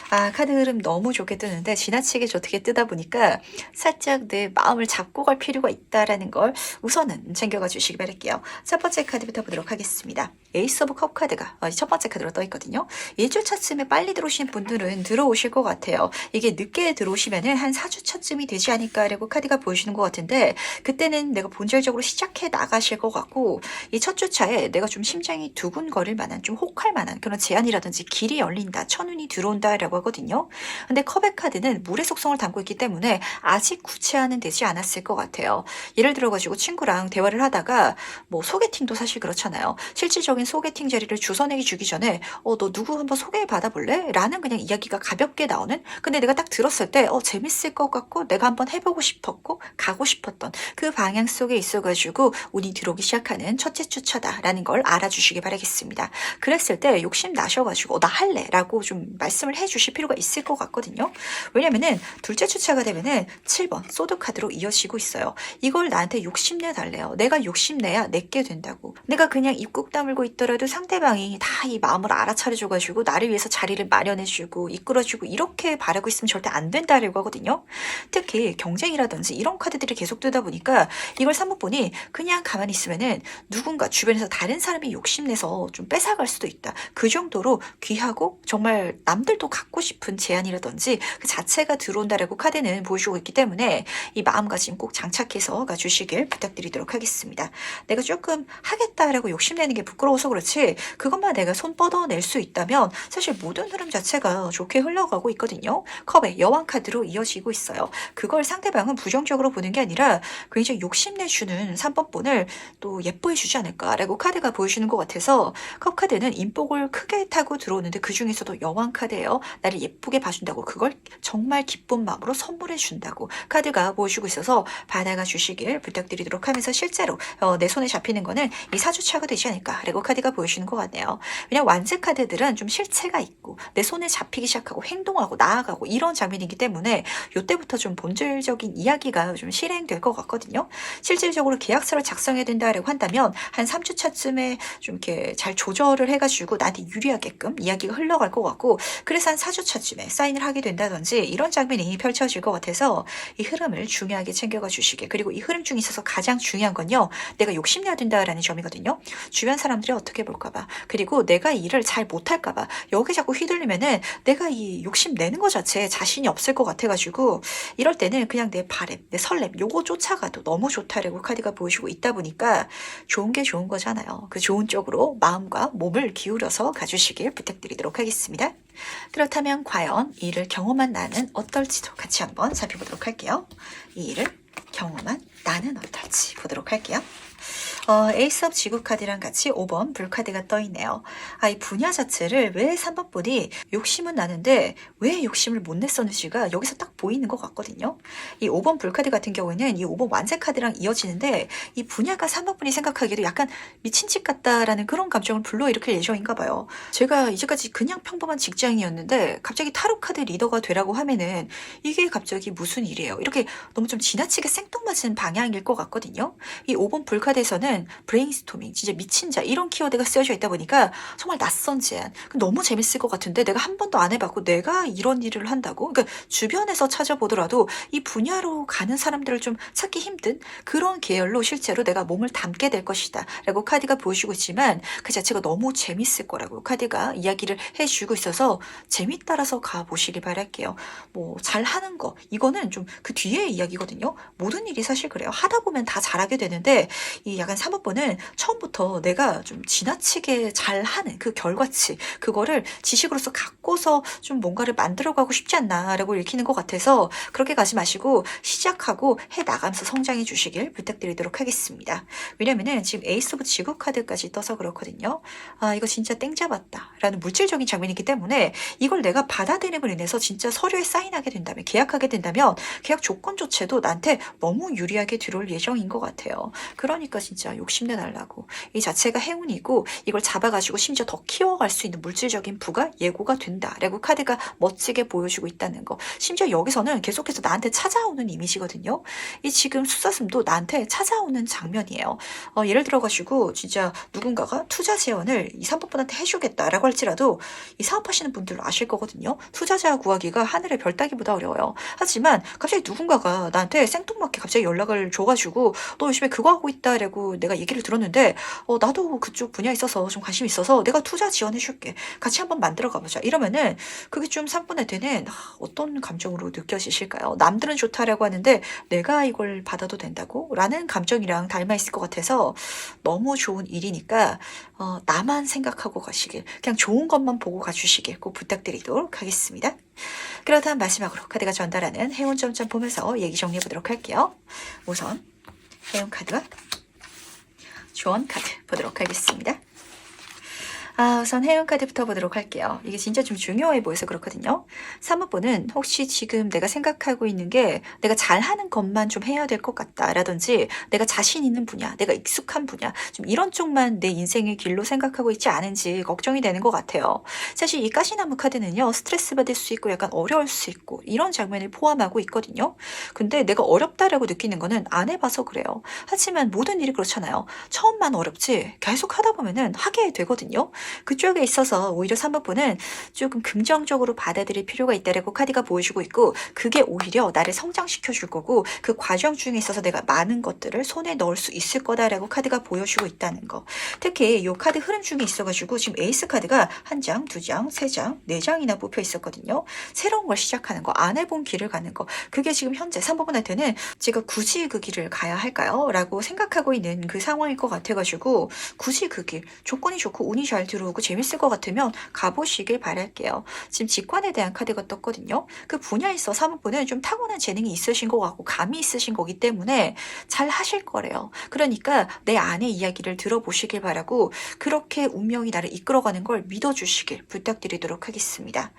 카드 흐름 너무 좋게 뜨는데 지나치게 좋게 뜨다 보니까 살짝 내 마음을 잡고 갈 필요가 있다라는 걸 우선은 챙겨가 주시기 바랄게요. 첫 번째 카드부터 보도록 하겠습니다. 에이스 오브 컵 카드가 첫 번째 카드로 떠 있거든요. 1주차쯤에 빨리 들어오신 분들은 들어오실 것 같아요. 이게 늦게 들어오시면은 한 4주차쯤이 되지 않을까라고 카드가 보여주는 것 같은데 그때는 내가 본질적으로 시작해 나가실 것 같고 이 첫 주차에 내가 좀 심장이 두근거릴 만한 좀 혹할 만한 그런 제안이라든지 길이 열린다, 천운이 들어온다라고 하거든요. 근데 컵의 카드는 물의 속성을 담고 있기 때문에 아직 구체화는 되지 않았을 것 같아요. 예를 들어가지고 친구랑 대화를 하다가 뭐 소개팅도 사실 그렇잖아요. 실질적인 소개팅 자리를 주선에게 주기 전에 너 누구 한번 소개 받아볼래? 라는 그냥 이야기가 가볍게 나오는 근데 내가 딱 들었을 때 재밌을 것 같고 내가 한번 해보고 싶었고 가고 싶었던 그 방향 속에 있어가지고 운이 들어오기 시작하는 첫째 주차다라는 걸 알아주시기 바라겠습니다. 그랬을 때 욕심 나셔가지고 나 할래 라고 좀 말씀을 해주시 보실 필요가 있을 것 같거든요. 왜냐면은 둘째 주차가 되면은 7번 소드 카드로 이어지고 있어요. 이걸 나한테 욕심내 달래요. 내가 욕심내야 내게 된다고. 내가 그냥 입국 다물고 있더라도 상대방이 다 이 마음을 알아차려줘가지고 나를 위해서 자리를 마련해주고 이끌어주고 이렇게 바라고 있으면 절대 안 된다라고 하거든요. 특히 경쟁이라든지 이런 카드들이 계속 뜨다 보니까 이걸 3번 보니 그냥 가만히 있으면은 누군가 주변에서 다른 사람이 욕심내서 좀 뺏어갈 수도 있다. 그 정도로 귀하고 정말 남들도 갖고 싶은 제안이라든지 그 자체가 들어온다라고 카드는 보여주고 있기 때문에 이 마음가짐 꼭 장착해서 가주시길 부탁드리도록 하겠습니다. 내가 조금 하겠다라고 욕심내는 게 부끄러워서 그렇지 그것만 내가 손 뻗어낼 수 있다면 사실 모든 흐름 자체가 좋게 흘러가고 있거든요. 컵의 여왕 카드로 이어지고 있어요. 그걸 상대방은 부정적으로 보는 게 아니라 굉장히 욕심내주는 3번 본을 또 예뻐해주지 않을까라고 카드가 보여주는 것 같아서 컵 카드는 인복을 크게 타고 들어오는데 그 중에서도 여왕 카드예요. 나를 예쁘게 봐준다고 그걸 정말 기쁜 마음으로 선물해준다고 카드가 보여주고 있어서 받아가 주시길 부탁드리도록 하면서 실제로 내 손에 잡히는 거는 이 4주차가 되지 않을까라고 카드가 보여주는 것 같네요. 왜냐면 완즈 카드들은 좀 실체가 있고 내 손에 잡히기 시작하고 행동하고 나아가고 이런 장면이기 때문에 이때부터 좀 본질적인 이야기가 좀 실행될 것 같거든요. 실질적으로 계약서를 작성해야 된다라고 한다면 한 3주차쯤에 좀 이렇게 잘 조절을 해가지고 나한테 유리하게끔 이야기가 흘러갈 것 같고 그래서 한 4주차쯤에 사인을 하게 된다든지 이런 장면이 펼쳐질 것 같아서 이 흐름을 중요하게 챙겨가 주시게 그리고 이 흐름 중에 있어서 가장 중요한 건요. 내가 욕심내야 된다라는 점이거든요. 주변 사람들이 어떻게 볼까봐 그리고 내가 일을 잘 못할까봐 여기 자꾸 휘둘리면은 내가 이 욕심내는 것 자체에 자신이 없을 것 같아가지고 이럴 때는 그냥 내 바램, 내 설렘 요거 쫓아가도 너무 좋다라고 카드가 보여주고 있다 보니까 좋은 게 좋은 거잖아요. 그 좋은 쪽으로 마음과 몸을 기울여서 가주시길 부탁드리도록 하겠습니다. 그렇다면 과연 이 일을 경험한 나는 어떨지도 같이 한번 살펴보도록 할게요. 이 일을 경험한 나는 어떨지 보도록 할게요. 에이스 업 지구 카드랑 같이 5번 불 카드가 떠 있네요. 이 분야 자체를 왜 3번 분이 욕심은 나는데 왜 욕심을 못 냈었는지가 여기서 딱 보이는 것 같거든요. 이 5번 불 카드 같은 경우에는 이 5번 완세 카드랑 이어지는데 이 분야가 3번 분이 생각하기에도 약간 미친 짓 같다라는 그런 감정을 불러일으킬 예정인가 봐요. 제가 이제까지 그냥 평범한 직장이었는데 갑자기 타로 카드 리더가 되라고 하면은 이게 갑자기 무슨 일이에요. 이렇게 너무 좀 지나치게 생뚱맞은 방향일 것 같거든요. 이 5번 불 카드에서는 브레인스토밍, 진짜 미친 자 이런 키워드가 쓰여져 있다 보니까 정말 낯선 제안, 너무 재밌을 것 같은데 내가 한 번도 안 해봤고 내가 이런 일을 한다고? 그러니까 주변에서 찾아보더라도 이 분야로 가는 사람들을 좀 찾기 힘든 그런 계열로 실제로 내가 몸을 담게 될 것이다 라고 카드가 보여주고 있지만 그 자체가 너무 재밌을 거라고 카드가 이야기를 해주고 있어서 재밌다라서 가보시길 바랄게요. 뭐 잘하는 거 이거는 좀 그 뒤에 이야기거든요. 모든 일이 사실 그래요. 하다 보면 다 잘하게 되는데 이 약간 3번 번은 처음부터 내가 좀 지나치게 잘하는 그 결과치 그거를 지식으로서 갖고서 좀 뭔가를 만들어가고 싶지 않나라고 읽히는 것 같아서 그렇게 가지 마시고 시작하고 해나가면서 성장해 주시길 부탁드리도록 하겠습니다. 왜냐면은 지금 에이스 오브 지구 카드까지 떠서 그렇거든요. 이거 진짜 땡 잡았다 라는 물질적인 장면이기 때문에 이걸 내가 받아들임으로 인해서 진짜 서류에 사인하게 된다면 계약하게 된다면 계약 조건조차도 나한테 너무 유리하게 들어올 예정인 것 같아요. 그러니까 진짜 욕심내달라고 이 자체가 행운이고 이걸 잡아가지고 심지어 더 키워갈 수 있는 물질적인 부가 예고가 된다라고 카드가 멋지게 보여주고 있다는 거. 심지어 여기서는 계속해서 나한테 찾아오는 이미지거든요. 이 지금 수사슴도 나한테 찾아오는 장면이에요. 예를 들어가지고 진짜 누군가가 투자 제안을 이 사업분한테 해주겠다라고 할지라도 이 사업하시는 분들 아실 거거든요. 투자자 구하기가 하늘의 별 따기보다 어려워요. 하지만 갑자기 누군가가 나한테 생뚱맞게 갑자기 연락을 줘가지고 너 요즘에 그거 하고 있다라고 내가 얘기를 들었는데 나도 그쪽 분야에 있어서 좀 관심이 있어서 내가 투자 지원해줄게. 같이 한번 만들어 가보자. 이러면은 그게 좀 3분한테는 어떤 감정으로 느껴지실까요? 남들은 좋다라고 하는데 내가 이걸 받아도 된다고? 라는 감정이랑 닮아 있을 것 같아서 너무 좋은 일이니까 나만 생각하고 가시길 그냥 좋은 것만 보고 가주시길 꼭 부탁드리도록 하겠습니다. 그렇다면 마지막으로 카드가 전달하는 행운 점점 보면서 얘기 정리해 보도록 할게요. 우선 행운 카드와 조언 카드 보도록 하겠습니다. 우선 해운 카드부터 보도록 할게요. 이게 진짜 좀 중요해 보여서 그렇거든요. 사무분은 혹시 지금 내가 생각하고 있는 게 내가 잘하는 것만 좀 해야 될 것 같다라든지 내가 자신 있는 분야, 내가 익숙한 분야, 좀 이런 쪽만 내 인생의 길로 생각하고 있지 않은지 걱정이 되는 것 같아요. 사실 이 가시나무 카드는요, 스트레스 받을 수 있고 약간 어려울 수 있고 이런 장면을 포함하고 있거든요. 근데 내가 어렵다라고 느끼는 거는 안 해봐서 그래요. 하지만 모든 일이 그렇잖아요. 처음만 어렵지 계속 하다 보면은 하게 되거든요. 그쪽에 있어서 오히려 3번분은 조금 긍정적으로 받아들일 필요가 있다라고 카드가 보여주고 있고 그게 오히려 나를 성장시켜 줄 거고 그 과정 중에 있어서 내가 많은 것들을 손에 넣을 수 있을 거다라고 카드가 보여주고 있다는 거. 특히 이 카드 흐름 중에 있어가지고 지금 에이스 카드가 한 장, 두 장, 세 장, 네 장이나 뽑혀 있었거든요. 새로운 걸 시작하는 거, 안 해본 길을 가는 거. 그게 지금 현재 3번분한테는 제가 굳이 그 길을 가야 할까요? 라고 생각하고 있는 그 상황일 것 같아가지고 굳이 그 길, 조건이 좋고 운이 잘 들어오고 재밌을 것 같으면 가보시길 바랄게요. 지금 직관에 대한 카드가 떴거든요. 그 분야에서 사무분은 좀 타고난 재능이 있으신 것 같고 감이 있으신 거기 때문에 잘 하실 거래요. 그러니까 내 안의 이야기를 들어보시길 바라고 그렇게 운명이 나를 이끌어가는 걸 믿어주시길 부탁드리도록 하겠습니다.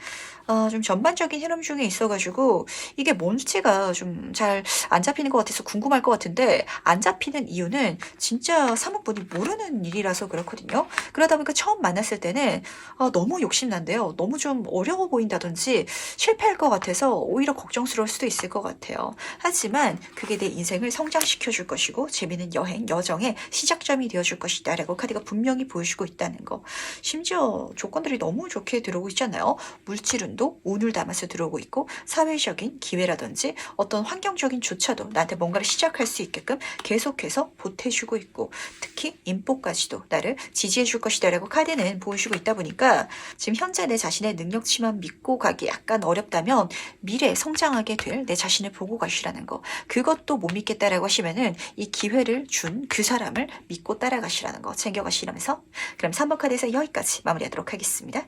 좀 전반적인 흐름 중에 있어가지고 이게 뭔지가 좀 잘 안 잡히는 것 같아서 궁금할 것 같은데 안 잡히는 이유는 진짜 사무분이 모르는 일이라서 그렇거든요. 그러다 보니까 처음 만났을 때는 너무 욕심난데요. 너무 좀 어려워 보인다든지 실패할 것 같아서 오히려 걱정스러울 수도 있을 것 같아요. 하지만 그게 내 인생을 성장시켜 줄 것이고 재미있는 여행, 여정의 시작점이 되어줄 것이다 라고 카드가 분명히 보여주고 있다는 거. 심지어 조건들이 너무 좋게 들어오고 있잖아요. 물질운도 운을 담아서 들어오고 있고 사회적인 기회라든지 어떤 환경적인 조차도 나한테 뭔가를 시작할 수 있게끔 계속해서 보태주고 있고 특히 인복까지도 나를 지지해 줄 것이다 라고 카드는 보여주고 있다 보니까 지금 현재 내 자신의 능력치만 믿고 가기 약간 어렵다면 미래에 성장하게 될 내 자신을 보고 가시라는 거. 그것도 못 믿겠다라고 하시면은 이 기회를 준 그 사람을 믿고 따라가시라는 거 챙겨가시라면서 그럼 3번 카드에서 여기까지 마무리하도록 하겠습니다.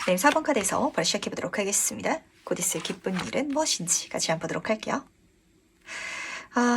네, 4번 카드에서 바로 시작해보도록 하겠습니다. 곧 있을 기쁜 일은 무엇인지 같이 한번 보도록 할게요.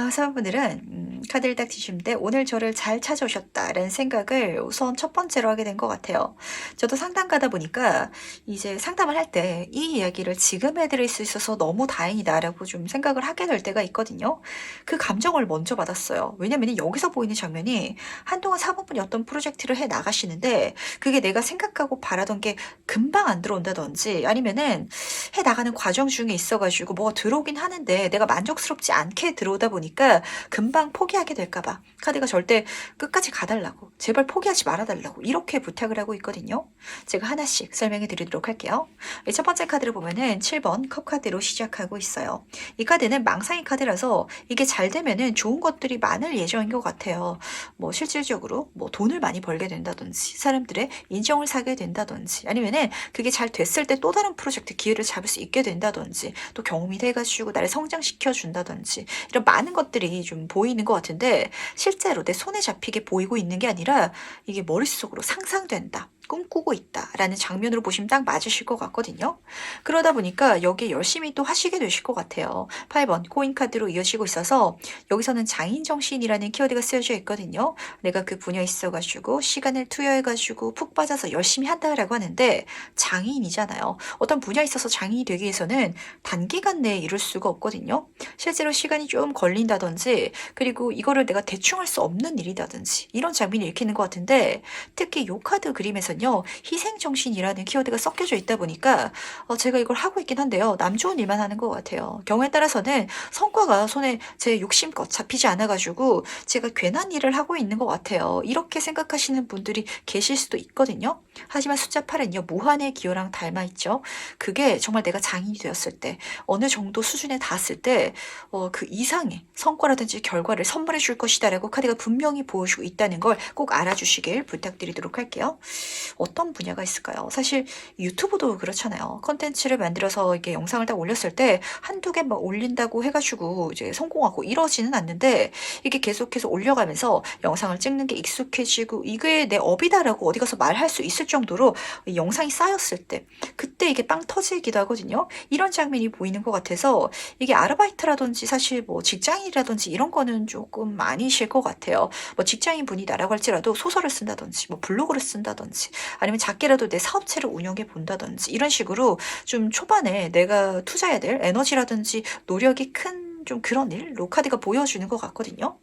사람분들은 카드를 딱 뒤시면 오늘 저를 잘 찾아오셨다라는 생각을 우선 첫 번째로 하게 된 것 같아요. 저도 상담 가다 보니까 이제 상담을 할 때 이 이야기를 지금 해드릴 수 있어서 너무 다행이다라고 좀 생각을 하게 될 때가 있거든요. 그 감정을 먼저 받았어요. 왜냐면 여기서 보이는 장면이 한동안 사모분이 어떤 프로젝트를 해 나가시는데 그게 내가 생각하고 바라던 게 금방 안 들어온다든지 아니면은 해 나가는 과정 중에 있어가지고 뭐가 들어오긴 하는데 내가 만족스럽지 않게 들어오다 보니까 금방 포기하게 될까봐 카드가 절대 끝까지 가달라고 제발 포기하지 말아달라고 이렇게 부탁을 하고 있거든요. 제가 하나씩 설명해 드리도록 할게요. 첫 번째 카드를 보면은 7번 컵 카드로 시작하고 있어요. 이 카드는 망상의 카드라서 이게 잘 되면은 좋은 것들이 많을 예정인 것 같아요. 뭐 실질적으로 뭐 돈을 많이 벌게 된다든지 사람들의 인정을 사게 된다든지 아니면은 그게 잘 됐을 때 또 다른 프로젝트 기회를 잡을 수 있게 된다든지 또 경험이 돼가지고 나를 성장시켜 준다든지 이런 많은 것들이 좀 보이는 것 같은데 실제로 내 손에 잡히게 보이고 있는 게 아니라 이게 머릿속으로 상상된다. 꿈꾸고 있다라는 장면으로 보시면 딱 맞으실 것 같거든요. 그러다 보니까 여기에 열심히 또 하시게 되실 것 같아요. 8번 코인 카드로 이어지고 있어서 여기서는 장인정신이라는 키워드가 쓰여져 있거든요. 내가 그 분야에 있어가지고 시간을 투여해가지고 푹 빠져서 열심히 한다라고 하는데 장인이잖아요. 어떤 분야에 있어서 장인이 되기 위해서는 단기간 내에 이룰 수가 없거든요. 실제로 시간이 좀 걸린다든지 그리고 이거를 내가 대충 할 수 없는 일이라든지 이런 장면이 읽히는 것 같은데 특히 이 카드 그림에서 희생정신이라는 키워드가 섞여져 있다 보니까 제가 이걸 하고 있긴 한데요. 남 좋은 일만 하는 것 같아요. 경우에 따라서는 성과가 손에 제 욕심껏 잡히지 않아가지고 제가 괜한 일을 하고 있는 것 같아요. 이렇게 생각하시는 분들이 계실 수도 있거든요. 하지만 숫자 8은요. 무한의 기호랑 닮아있죠. 그게 정말 내가 장인이 되었을 때 어느 정도 수준에 닿았을 때 그 이상의 성과라든지 결과를 선물해 줄 것이다 라고 카드가 분명히 보여주고 있다는 걸 꼭 알아주시길 부탁드리도록 할게요. 어떤 분야가 있을까요? 사실 유튜브도 그렇잖아요. 컨텐츠를 만들어서 이게 영상을 딱 올렸을 때 한두 개 막 올린다고 해가지고 이제 성공하고 이러지는 않는데 이게 계속해서 올려가면서 영상을 찍는 게 익숙해지고 이게 내 업이다라고 어디 가서 말할 수 있을 정도로 영상이 쌓였을 때 그때 이게 빵 터지기도 하거든요. 이런 장면이 보이는 것 같아서 이게 아르바이트라도 일이라든지 사실 뭐 직장이라든지 이런 거는 조금 아니실 것 같아요. 뭐 직장인 분이다라고 할지라도 소설을 쓴다든지 뭐 블로그를 쓴다든지 아니면 작게라도 내 사업체를 운영해 본다든지 이런 식으로 좀 초반에 내가 투자해야 될 에너지라든지 노력이 큰 좀 그런 일로 카드가 보여주는 것 같거든요.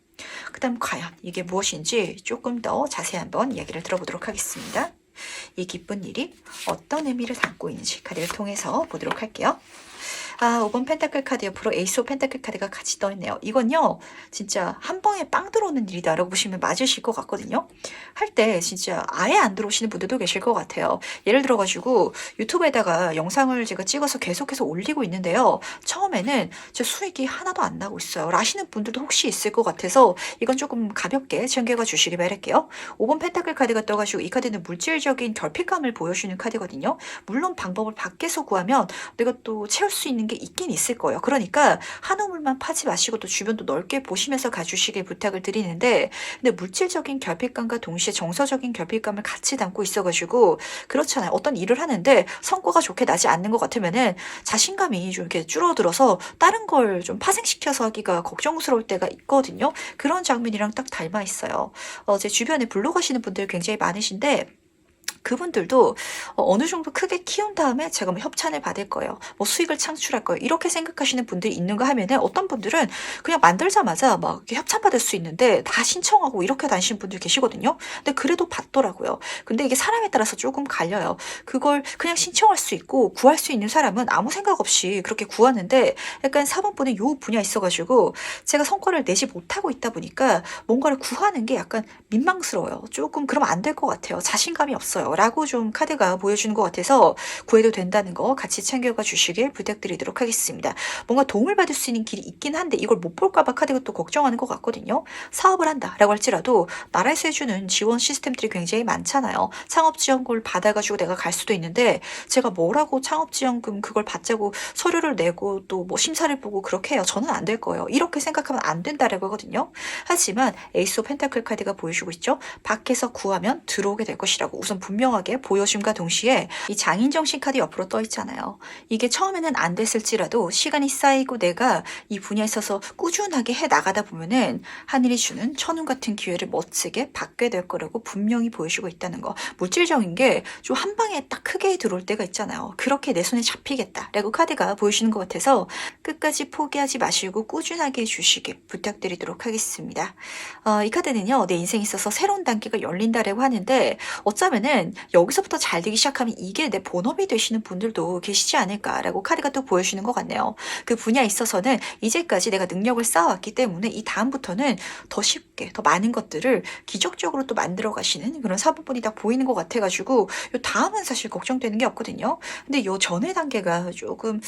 그다음 과연 이게 무엇인지 조금 더 자세히 한번 이야기를 들어보도록 하겠습니다. 이 기쁜 일이 어떤 의미를 담고 있는지 카드를 통해서 보도록 할게요. 5번 펜타클 카드 옆으로 에이스 오브 펜타클 카드가 같이 떠있네요. 이건요, 진짜 한 방에 빵 들어오는 일이다라고 보시면 맞으실 것 같거든요. 할 때 진짜 아예 안 들어오시는 분들도 계실 것 같아요. 예를 들어가지고 유튜브에다가 영상을 제가 찍어서 계속해서 올리고 있는데요. 처음에는 제 수익이 하나도 안 나고 있어요. 라시는 분들도 혹시 있을 것 같아서 이건 조금 가볍게 챙겨가 주시기 바랄게요. 5번 펜타클 카드가 떠가지고 이 카드는 물질적인 결핍감을 보여주는 카드거든요. 물론 방법을 밖에서 구하면 내가 또 채울 수 있는 게 있긴 있을 거예요. 그러니까 한 우물만 파지 마시고 또 주변도 넓게 보시면서 가주시길 부탁을 드리는데, 근데 물질적인 결핍감과 동시에 정서적인 결핍감을 같이 담고 있어가지고 그렇잖아요. 어떤 일을 하는데 성과가 좋게 나지 않는 것 같으면은 자신감이 좀 이렇게 줄어들어서 다른 걸 좀 파생시켜서 하기가 걱정스러울 때가 있거든요. 그런 장면이랑 딱 닮아 있어요. 제 주변에 블로그 하시는 분들 굉장히 많으신데 그분들도 어느 정도 크게 키운 다음에 제가 뭐 협찬을 받을 거예요. 뭐 수익을 창출할 거예요. 이렇게 생각하시는 분들이 있는가 하면은 어떤 분들은 그냥 만들자마자 막 이렇게 협찬 받을 수 있는데 다 신청하고 이렇게 다니시는 분들 계시거든요. 근데 그래도 받더라고요. 근데 이게 사람에 따라서 조금 갈려요. 그걸 그냥 신청할 수 있고 구할 수 있는 사람은 아무 생각 없이 그렇게 구하는데 약간 4번 분은 요 분야 있어가지고 제가 성과를 내지 못하고 있다 보니까 뭔가를 구하는 게 약간 민망스러워요. 조금 그러면 안 될 것 같아요. 자신감이 없어요. 라고 좀 카드가 보여주는 것 같아서 구해도 된다는 거 같이 챙겨가 주시길 부탁드리도록 하겠습니다. 뭔가 도움을 받을 수 있는 길이 있긴 한데 이걸 못 볼까봐 카드가 또 걱정하는 것 같거든요. 사업을 한다라고 할지라도 나라에서 해주는 지원 시스템들이 굉장히 많잖아요. 창업지원금을 받아가지고 내가 갈 수도 있는데 제가 뭐라고 창업지원금 그걸 받자고 서류를 내고 또 뭐 심사를 보고 그렇게 해요. 저는 안 될 거예요. 이렇게 생각하면 안 된다라고 하거든요. 하지만 에이스 오브 펜타클 카드가 보여주고 있죠. 밖에서 구하면 들어오게 될 것이라고 우선 분명하게 보여줌과 동시에 이 장인정신 카드 옆으로 떠 있잖아요. 이게 처음에는 안 됐을지라도 시간이 쌓이고 내가 이 분야에 있어서 꾸준하게 해 나가다 보면은 하늘이 주는 천운 같은 기회를 멋지게 받게 될 거라고 분명히 보여주고 있다는 거. 물질적인 게 좀 한 방에 딱 크게 들어올 때가 있잖아요. 그렇게 내 손에 잡히겠다라고 카드가 보여주는 것 같아서 끝까지 포기하지 마시고 꾸준하게 해주시길 부탁드리도록 하겠습니다. 이 카드는요, 내 인생에 있어서 새로운 단계가 열린다라고 하는데 어쩌면은 여기서부터 잘 되기 시작하면 이게 내 본업이 되시는 분들도 계시지 않을까라고 카드가 또 보여주는 것 같네요. 그 분야에 있어서는 이제까지 내가 능력을 쌓아왔기 때문에 이 다음부터는 더 쉽게 더 많은 것들을 기적적으로 또 만들어 가시는 그런 사부분이 딱 보이는 것 같아가지고 요 다음은 사실 걱정되는 게 없거든요. 근데 요 전의 단계가 조금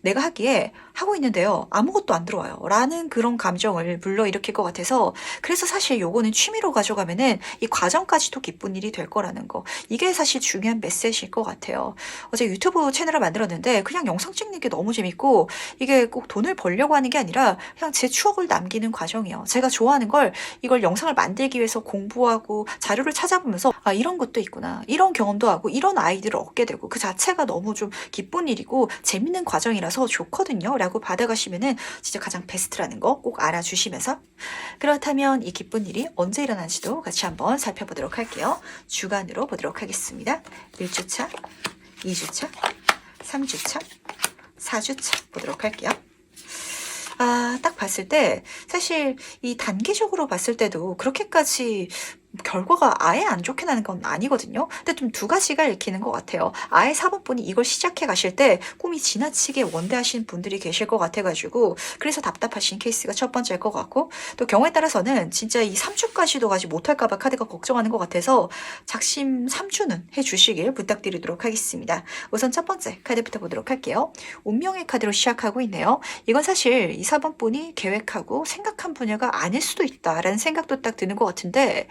내가 하기에 하고 있는데요. 아무것도 안 들어와요. 라는 그런 감정을 불러일으킬 것 같아서 그래서 사실 요거는 취미로 가져가면은 이 과정까지도 기쁜 일이 될 거라는 거. 이게 사실 중요한 메시지일 것 같아요. 어제 유튜브 채널을 만들었는데 그냥 영상 찍는 게 너무 재밌고 이게 꼭 돈을 벌려고 하는 게 아니라 그냥 제 추억을 남기는 과정이에요. 제가 좋아하는 걸 이걸 영상을 만들기 위해서 공부하고 자료를 찾아보면서 아 이런 것도 있구나. 이런 경험도 하고 이런 아이디어를 얻게 되고 그 자체가 너무 좀 기쁜 일이고 재밌는 과정이라서 좋거든요. 라고 받아가시면은 진짜 가장 베스트라는 거 꼭 알아주시면서 그렇다면 이 기쁜 일이 언제 일어나는지도 같이 한번 살펴보도록 할게요. 주간으로 보도록 하겠습니다. 1주차, 2주차, 3주차, 4주차 보도록 할게요. 딱 봤을 때 사실 이 단계적으로 봤을 때도 그렇게까지 결과가 아예 안 좋게 나는 건 아니거든요. 근데 좀 두 가지가 읽히는 것 같아요. 아예 4번 분이 이걸 시작해 가실 때 꿈이 지나치게 원대하신 분들이 계실 것 같아가지고 그래서 답답하신 케이스가 첫 번째일 것 같고 또 경우에 따라서는 진짜 이 3주까지도 가지 못할까 봐 카드가 걱정하는 것 같아서 작심 3주는 해주시길 부탁드리도록 하겠습니다. 우선 첫 번째 카드부터 보도록 할게요. 운명의 카드로 시작하고 있네요. 이건 사실 이 4번 분이 계획하고 생각한 분야가 아닐 수도 있다라는 생각도 딱 드는 것 같은데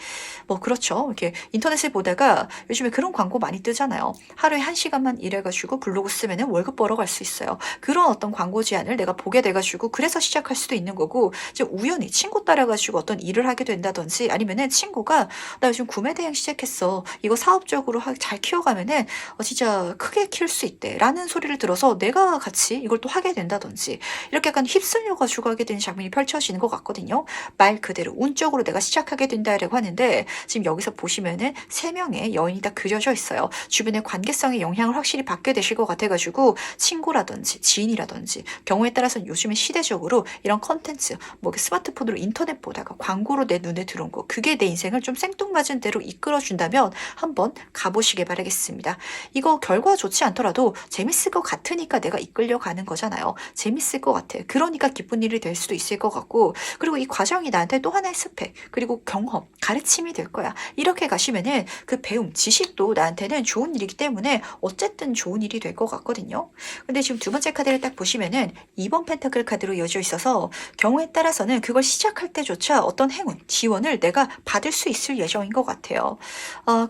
뭐 그렇죠. 이렇게 인터넷을 보다가 요즘에 그런 광고 많이 뜨잖아요. 하루에 1시간만 일해가지고 블로그 쓰면은 월급 벌어갈 수 있어요. 그런 어떤 광고 제안을 내가 보게 돼가지고 그래서 시작할 수도 있는 거고, 이제 우연히 친구 따라가지고 어떤 일을 하게 된다든지, 아니면은 친구가 나 요즘 구매 대행 시작했어. 이거 사업적으로 잘 키워가면은 진짜 크게 키울 수 있대. 라는 소리를 들어서 내가 같이 이걸 또 하게 된다든지, 이렇게 약간 휩쓸려가지고 하게 되는 장면이 펼쳐지는 것 같거든요. 말 그대로 운적으로 내가 시작하게 된다라고 하는데, 지금 여기서 보시면은 3명의 여인이 다 그려져 있어요. 주변의 관계성의 영향을 확실히 받게 되실 것 같아가지고 친구라든지 지인이라든지, 경우에 따라서는 요즘에 시대적으로 이런 컨텐츠, 뭐 스마트폰으로 인터넷 보다가 광고로 내 눈에 들어온 거, 그게 내 인생을 좀 생뚱맞은 대로 이끌어준다면 한번 가보시길 바라겠습니다. 이거 결과 좋지 않더라도 재밌을 것 같으니까 내가 이끌려가는 거잖아요. 재밌을 것 같아. 그러니까 기쁜 일이 될 수도 있을 것 같고, 그리고 이 과정이 나한테 또 하나의 스펙, 그리고 경험, 가르침이 될 거야. 이렇게 가시면은 그 배움, 지식도 나한테는 좋은 일이기 때문에 어쨌든 좋은 일이 될 것 같거든요. 근데 지금 두 번째 카드를 딱 보시면은 2번 펜타클 카드로 이어져 있어서 경우에 따라서는 그걸 시작할 때조차 어떤 행운, 지원을 내가 받을 수 있을 예정인 것 같아요.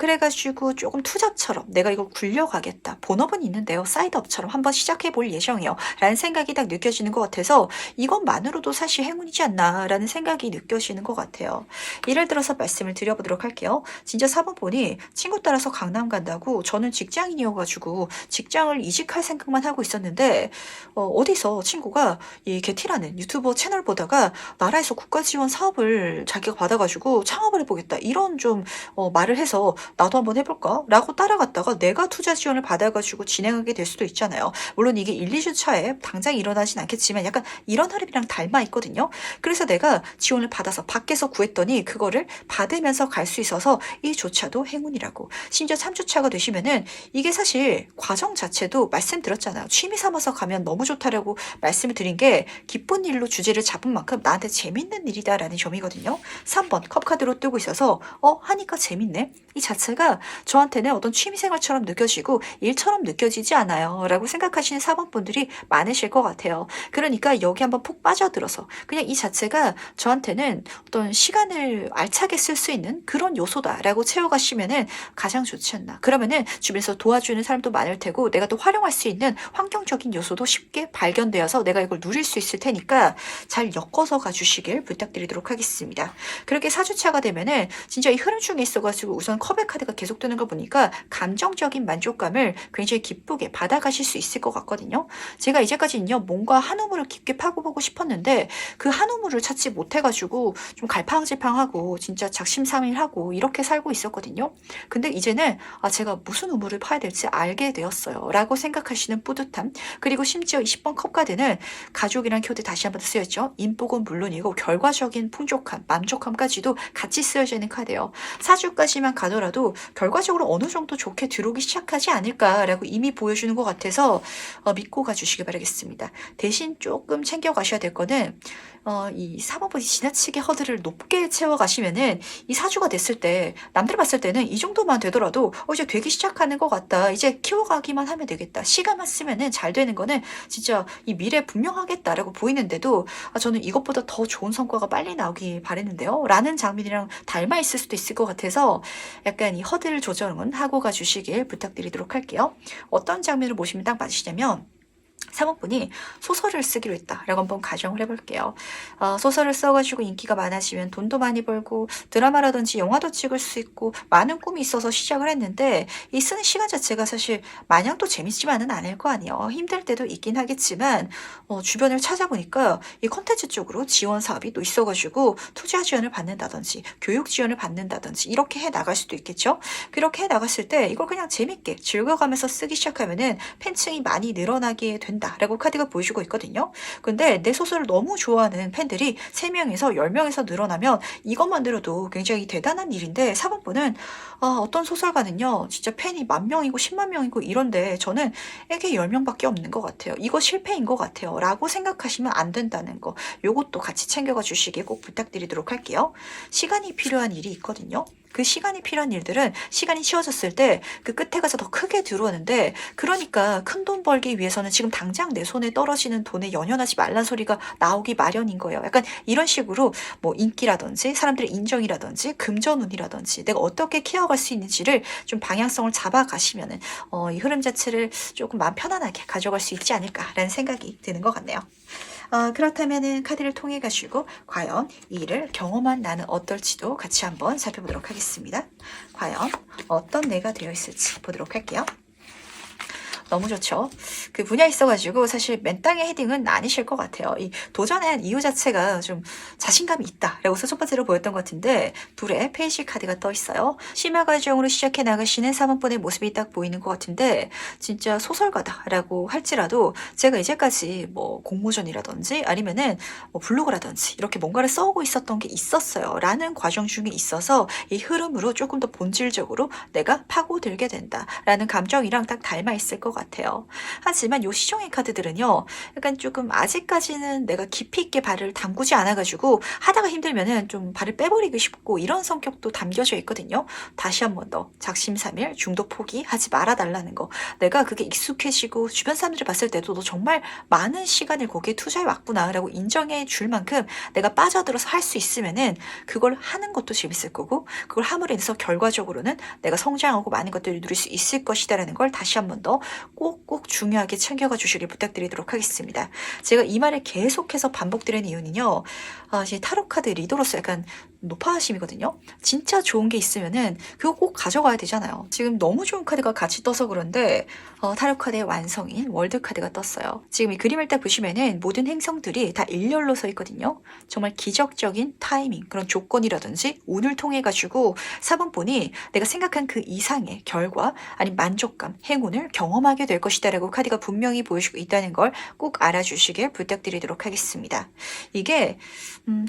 그래가지고 조금 투자처럼 내가 이걸 굴려가겠다. 본업은 있는데요. 사이드업처럼 한번 시작해 볼 예정이요. 라는 생각이 딱 느껴지는 것 같아서 이것만으로도 사실 행운이지 않나 라는 생각이 느껴지는 것 같아요. 예를 들어서 말씀을 드려보도록 할게요. 진짜 4번 보니 친구 따라서 강남 간다고, 저는 직장인이어가지고 직장을 이직할 생각만 하고 있었는데 어디서 친구가 이 게티라는 유튜버 채널 보다가 나라에서 국가 지원 사업을 자기가 받아가지고 창업을 해보겠다 이런 좀 말을 해서 나도 한번 해볼까? 라고 따라갔다가 내가 투자 지원을 받아가지고 진행하게 될 수도 있잖아요. 물론 이게 1, 2주 차에 당장 일어나진 않겠지만 약간 이런 흐름이랑 닮아 있거든요. 그래서 내가 지원을 받아서 밖에서 구했더니 그거를 받으면서 갈 수 있어서 이조차도 행운이라고. 심지어 3주차가 되시면은 이게 사실 과정 자체도 말씀드렸잖아요. 취미 삼아서 가면 너무 좋다라고 말씀을 드린 게 기쁜 일로 주제를 잡은 만큼 나한테 재밌는 일이다라는 점이거든요. 3번 컵카드로 뜨고 있어서 하니까 재밌네. 이 자체가 저한테는 어떤 취미생활처럼 느껴지고 일처럼 느껴지지 않아요. 라고 생각하시는 4번 분들이 많으실 것 같아요. 그러니까 여기 한번 푹 빠져들어서 그냥 이 자체가 저한테는 어떤 시간을 알차게 쓸 수 있는 그런 요소다라고 채워가시면은 가장 좋지 않나. 그러면은 주변에서 도와주는 사람도 많을 테고 내가 또 활용할 수 있는 환경적인 요소도 쉽게 발견되어서 내가 이걸 누릴 수 있을 테니까 잘 엮어서 가주시길 부탁드리도록 하겠습니다. 그렇게 4주차가 되면은 진짜 이 흐름 중에 있어가지고 우선 컵의 카드가 계속 뜨는 거 보니까 감정적인 만족감을 굉장히 기쁘게 받아가실 수 있을 것 같거든요. 제가 이제까지는요, 뭔가 한 우물을 깊게 파고보고 싶었는데 그 한 우물을 찾지 못해가지고 좀 갈팡질팡하고 진짜 작심삼일하고 이렇게 살고 있었거든요. 근데 이제는 제가 무슨 우물을 파야 될지 알게 되었어요. 라고 생각하시는 뿌듯함. 그리고 심지어 20번 컵 카드는 가족이란 켜드 다시 한번 쓰였죠. 인복은 물론이고 결과적인 풍족함, 만족함까지도 같이 쓰여져 있는 카드예요. 4주까지만 가더라도 결과적으로 어느 정도 좋게 들어오기 시작하지 않을까라고 이미 보여주는 것 같아서 믿고 가주시기 바라겠습니다. 대신 조금 챙겨가셔야 될 거는 이 사법부이 지나치게 허들을 높게 채워가시면은 이 4주가 됐을 때 남들 봤을 때는 이 정도만 되더라도 이제 되기 시작하는 것 같다. 이제 키워가기만 하면 되겠다. 시간만 쓰면은 잘 되는 거는 진짜 이 미래 분명하겠다라고 보이는데도 저는 이것보다 더 좋은 성과가 빨리 나오기 바랬는데요. 라는 장면이랑 닮아 있을 수도 있을 것 같아서 약간 이 허들 조정은 하고 가주시길 부탁드리도록 할게요. 어떤 장면을 보시면 딱 맞으시냐면 3번 분이 소설을 쓰기로 했다라고 한번 가정을 해볼게요. 소설을 써가지고 인기가 많아지면 돈도 많이 벌고 드라마라든지 영화도 찍을 수 있고 많은 꿈이 있어서 시작을 했는데 이 쓰는 시간 자체가 사실 마냥 또 재밌지만은 않을 거 아니에요. 힘들 때도 있긴 하겠지만 주변을 찾아보니까 이 콘텐츠 쪽으로 지원 사업이 또 있어가지고 투자 지원을 받는다든지 교육 지원을 받는다든지 이렇게 해 나갈 수도 있겠죠. 그렇게 해 나갔을 때 이걸 그냥 재밌게 즐겨가면서 쓰기 시작하면은 팬층이 많이 늘어나게 된다라고 카드가 보여주고 있거든요. 근데 내 소설을 너무 좋아하는 팬들이 3명에서 10명에서 늘어나면 이것만으로도 굉장히 대단한 일인데 4번 분은 어떤 소설가는요 진짜 팬이 10,000명이고 10만 명이고 이런데 저는 에게 10명밖에 없는 것 같아요. 이거 실패인 것 같아요. 라고 생각하시면 안 된다는 거, 요것도 같이 챙겨가 주시길 꼭 부탁드리도록 할게요. 시간이 필요한 일이 있거든요. 그 시간이 필요한 일들은 시간이 쉬워졌을 때 그 끝에 가서 더 크게 들어오는데, 그러니까 큰 돈 벌기 위해서는 지금 당장 내 손에 떨어지는 돈에 연연하지 말란 소리가 나오기 마련인 거예요. 약간 이런 식으로 뭐 인기라든지 사람들의 인정이라든지 금전운이라든지 내가 어떻게 키워갈 수 있는지를 좀 방향성을 잡아가시면은 이 흐름 자체를 조금 마음 편안하게 가져갈 수 있지 않을까라는 생각이 드는 것 같네요. 그렇다면은 카드를 통해 가지고 과연 이 일을 경험한 나는 어떨지도 같이 한번 살펴보도록 하겠습니다. 과연 어떤 내가 되어 있을지 보도록 할게요. 너무 좋죠. 그 분야에 있어가지고 사실 맨땅의 헤딩은 아니실 것 같아요. 이 도전한 이유 자체가 좀 자신감이 있다라고 첫 번째로 보였던 것 같은데, 둘의 페이지 카드가 떠 있어요. 심화 과정으로 시작해 나가시는 사모펀의 모습이 딱 보이는 것 같은데, 진짜 소설가다라고 할지라도 제가 이제까지 뭐 공모전이라든지 아니면은 뭐 블로그라든지 이렇게 뭔가를 써오고 있었던 게 있었어요. 라는 과정 중에 있어서 이 흐름으로 조금 더 본질적으로 내가 파고들게 된다라는 감정이랑 딱 닮아 있을 것 같아요. 하지만 요 시종의 카드들은요, 약간 조금 아직까지는 내가 깊이 있게 발을 담그지 않아가지고 하다가 힘들면은 좀 발을 빼버리고 싶고 이런 성격도 담겨져 있거든요. 다시 한 번 더 작심삼일 중도 포기하지 말아달라는 거. 내가 그게 익숙해지고 주변 사람들이 봤을 때도 너 정말 많은 시간을 거기에 투자해 왔구나라고 인정해 줄 만큼 내가 빠져들어서 할 수 있으면은 그걸 하는 것도 재밌을 거고, 그걸 함으로 인해서 결과적으로는 내가 성장하고 많은 것들을 누릴 수 있을 것이다라는 걸 다시 한 번 더 꼭꼭 중요하게 챙겨가 주시길 부탁드리도록 하겠습니다. 제가 이 말을 계속해서 반복드리는 이유는요, 이제 타로 카드 리더로서 약간 높아하심이거든요. 진짜 좋은 게 있으면은 그거 꼭 가져가야 되잖아요. 지금 너무 좋은 카드가 같이 떠서 그런데 타로 카드의 완성인 월드 카드가 떴어요. 지금 이 그림을 딱 보시면은 모든 행성들이 다 일렬로 서 있거든요. 정말 기적적인 타이밍, 그런 조건이라든지 운을 통해 가지고 사본본이 내가 생각한 그 이상의 결과, 아니면 만족감, 행운을 경험하게 될 것이다라고 카드가 분명히 보여주고 있다는 걸 꼭 알아주시길 부탁드리도록 하겠습니다. 이게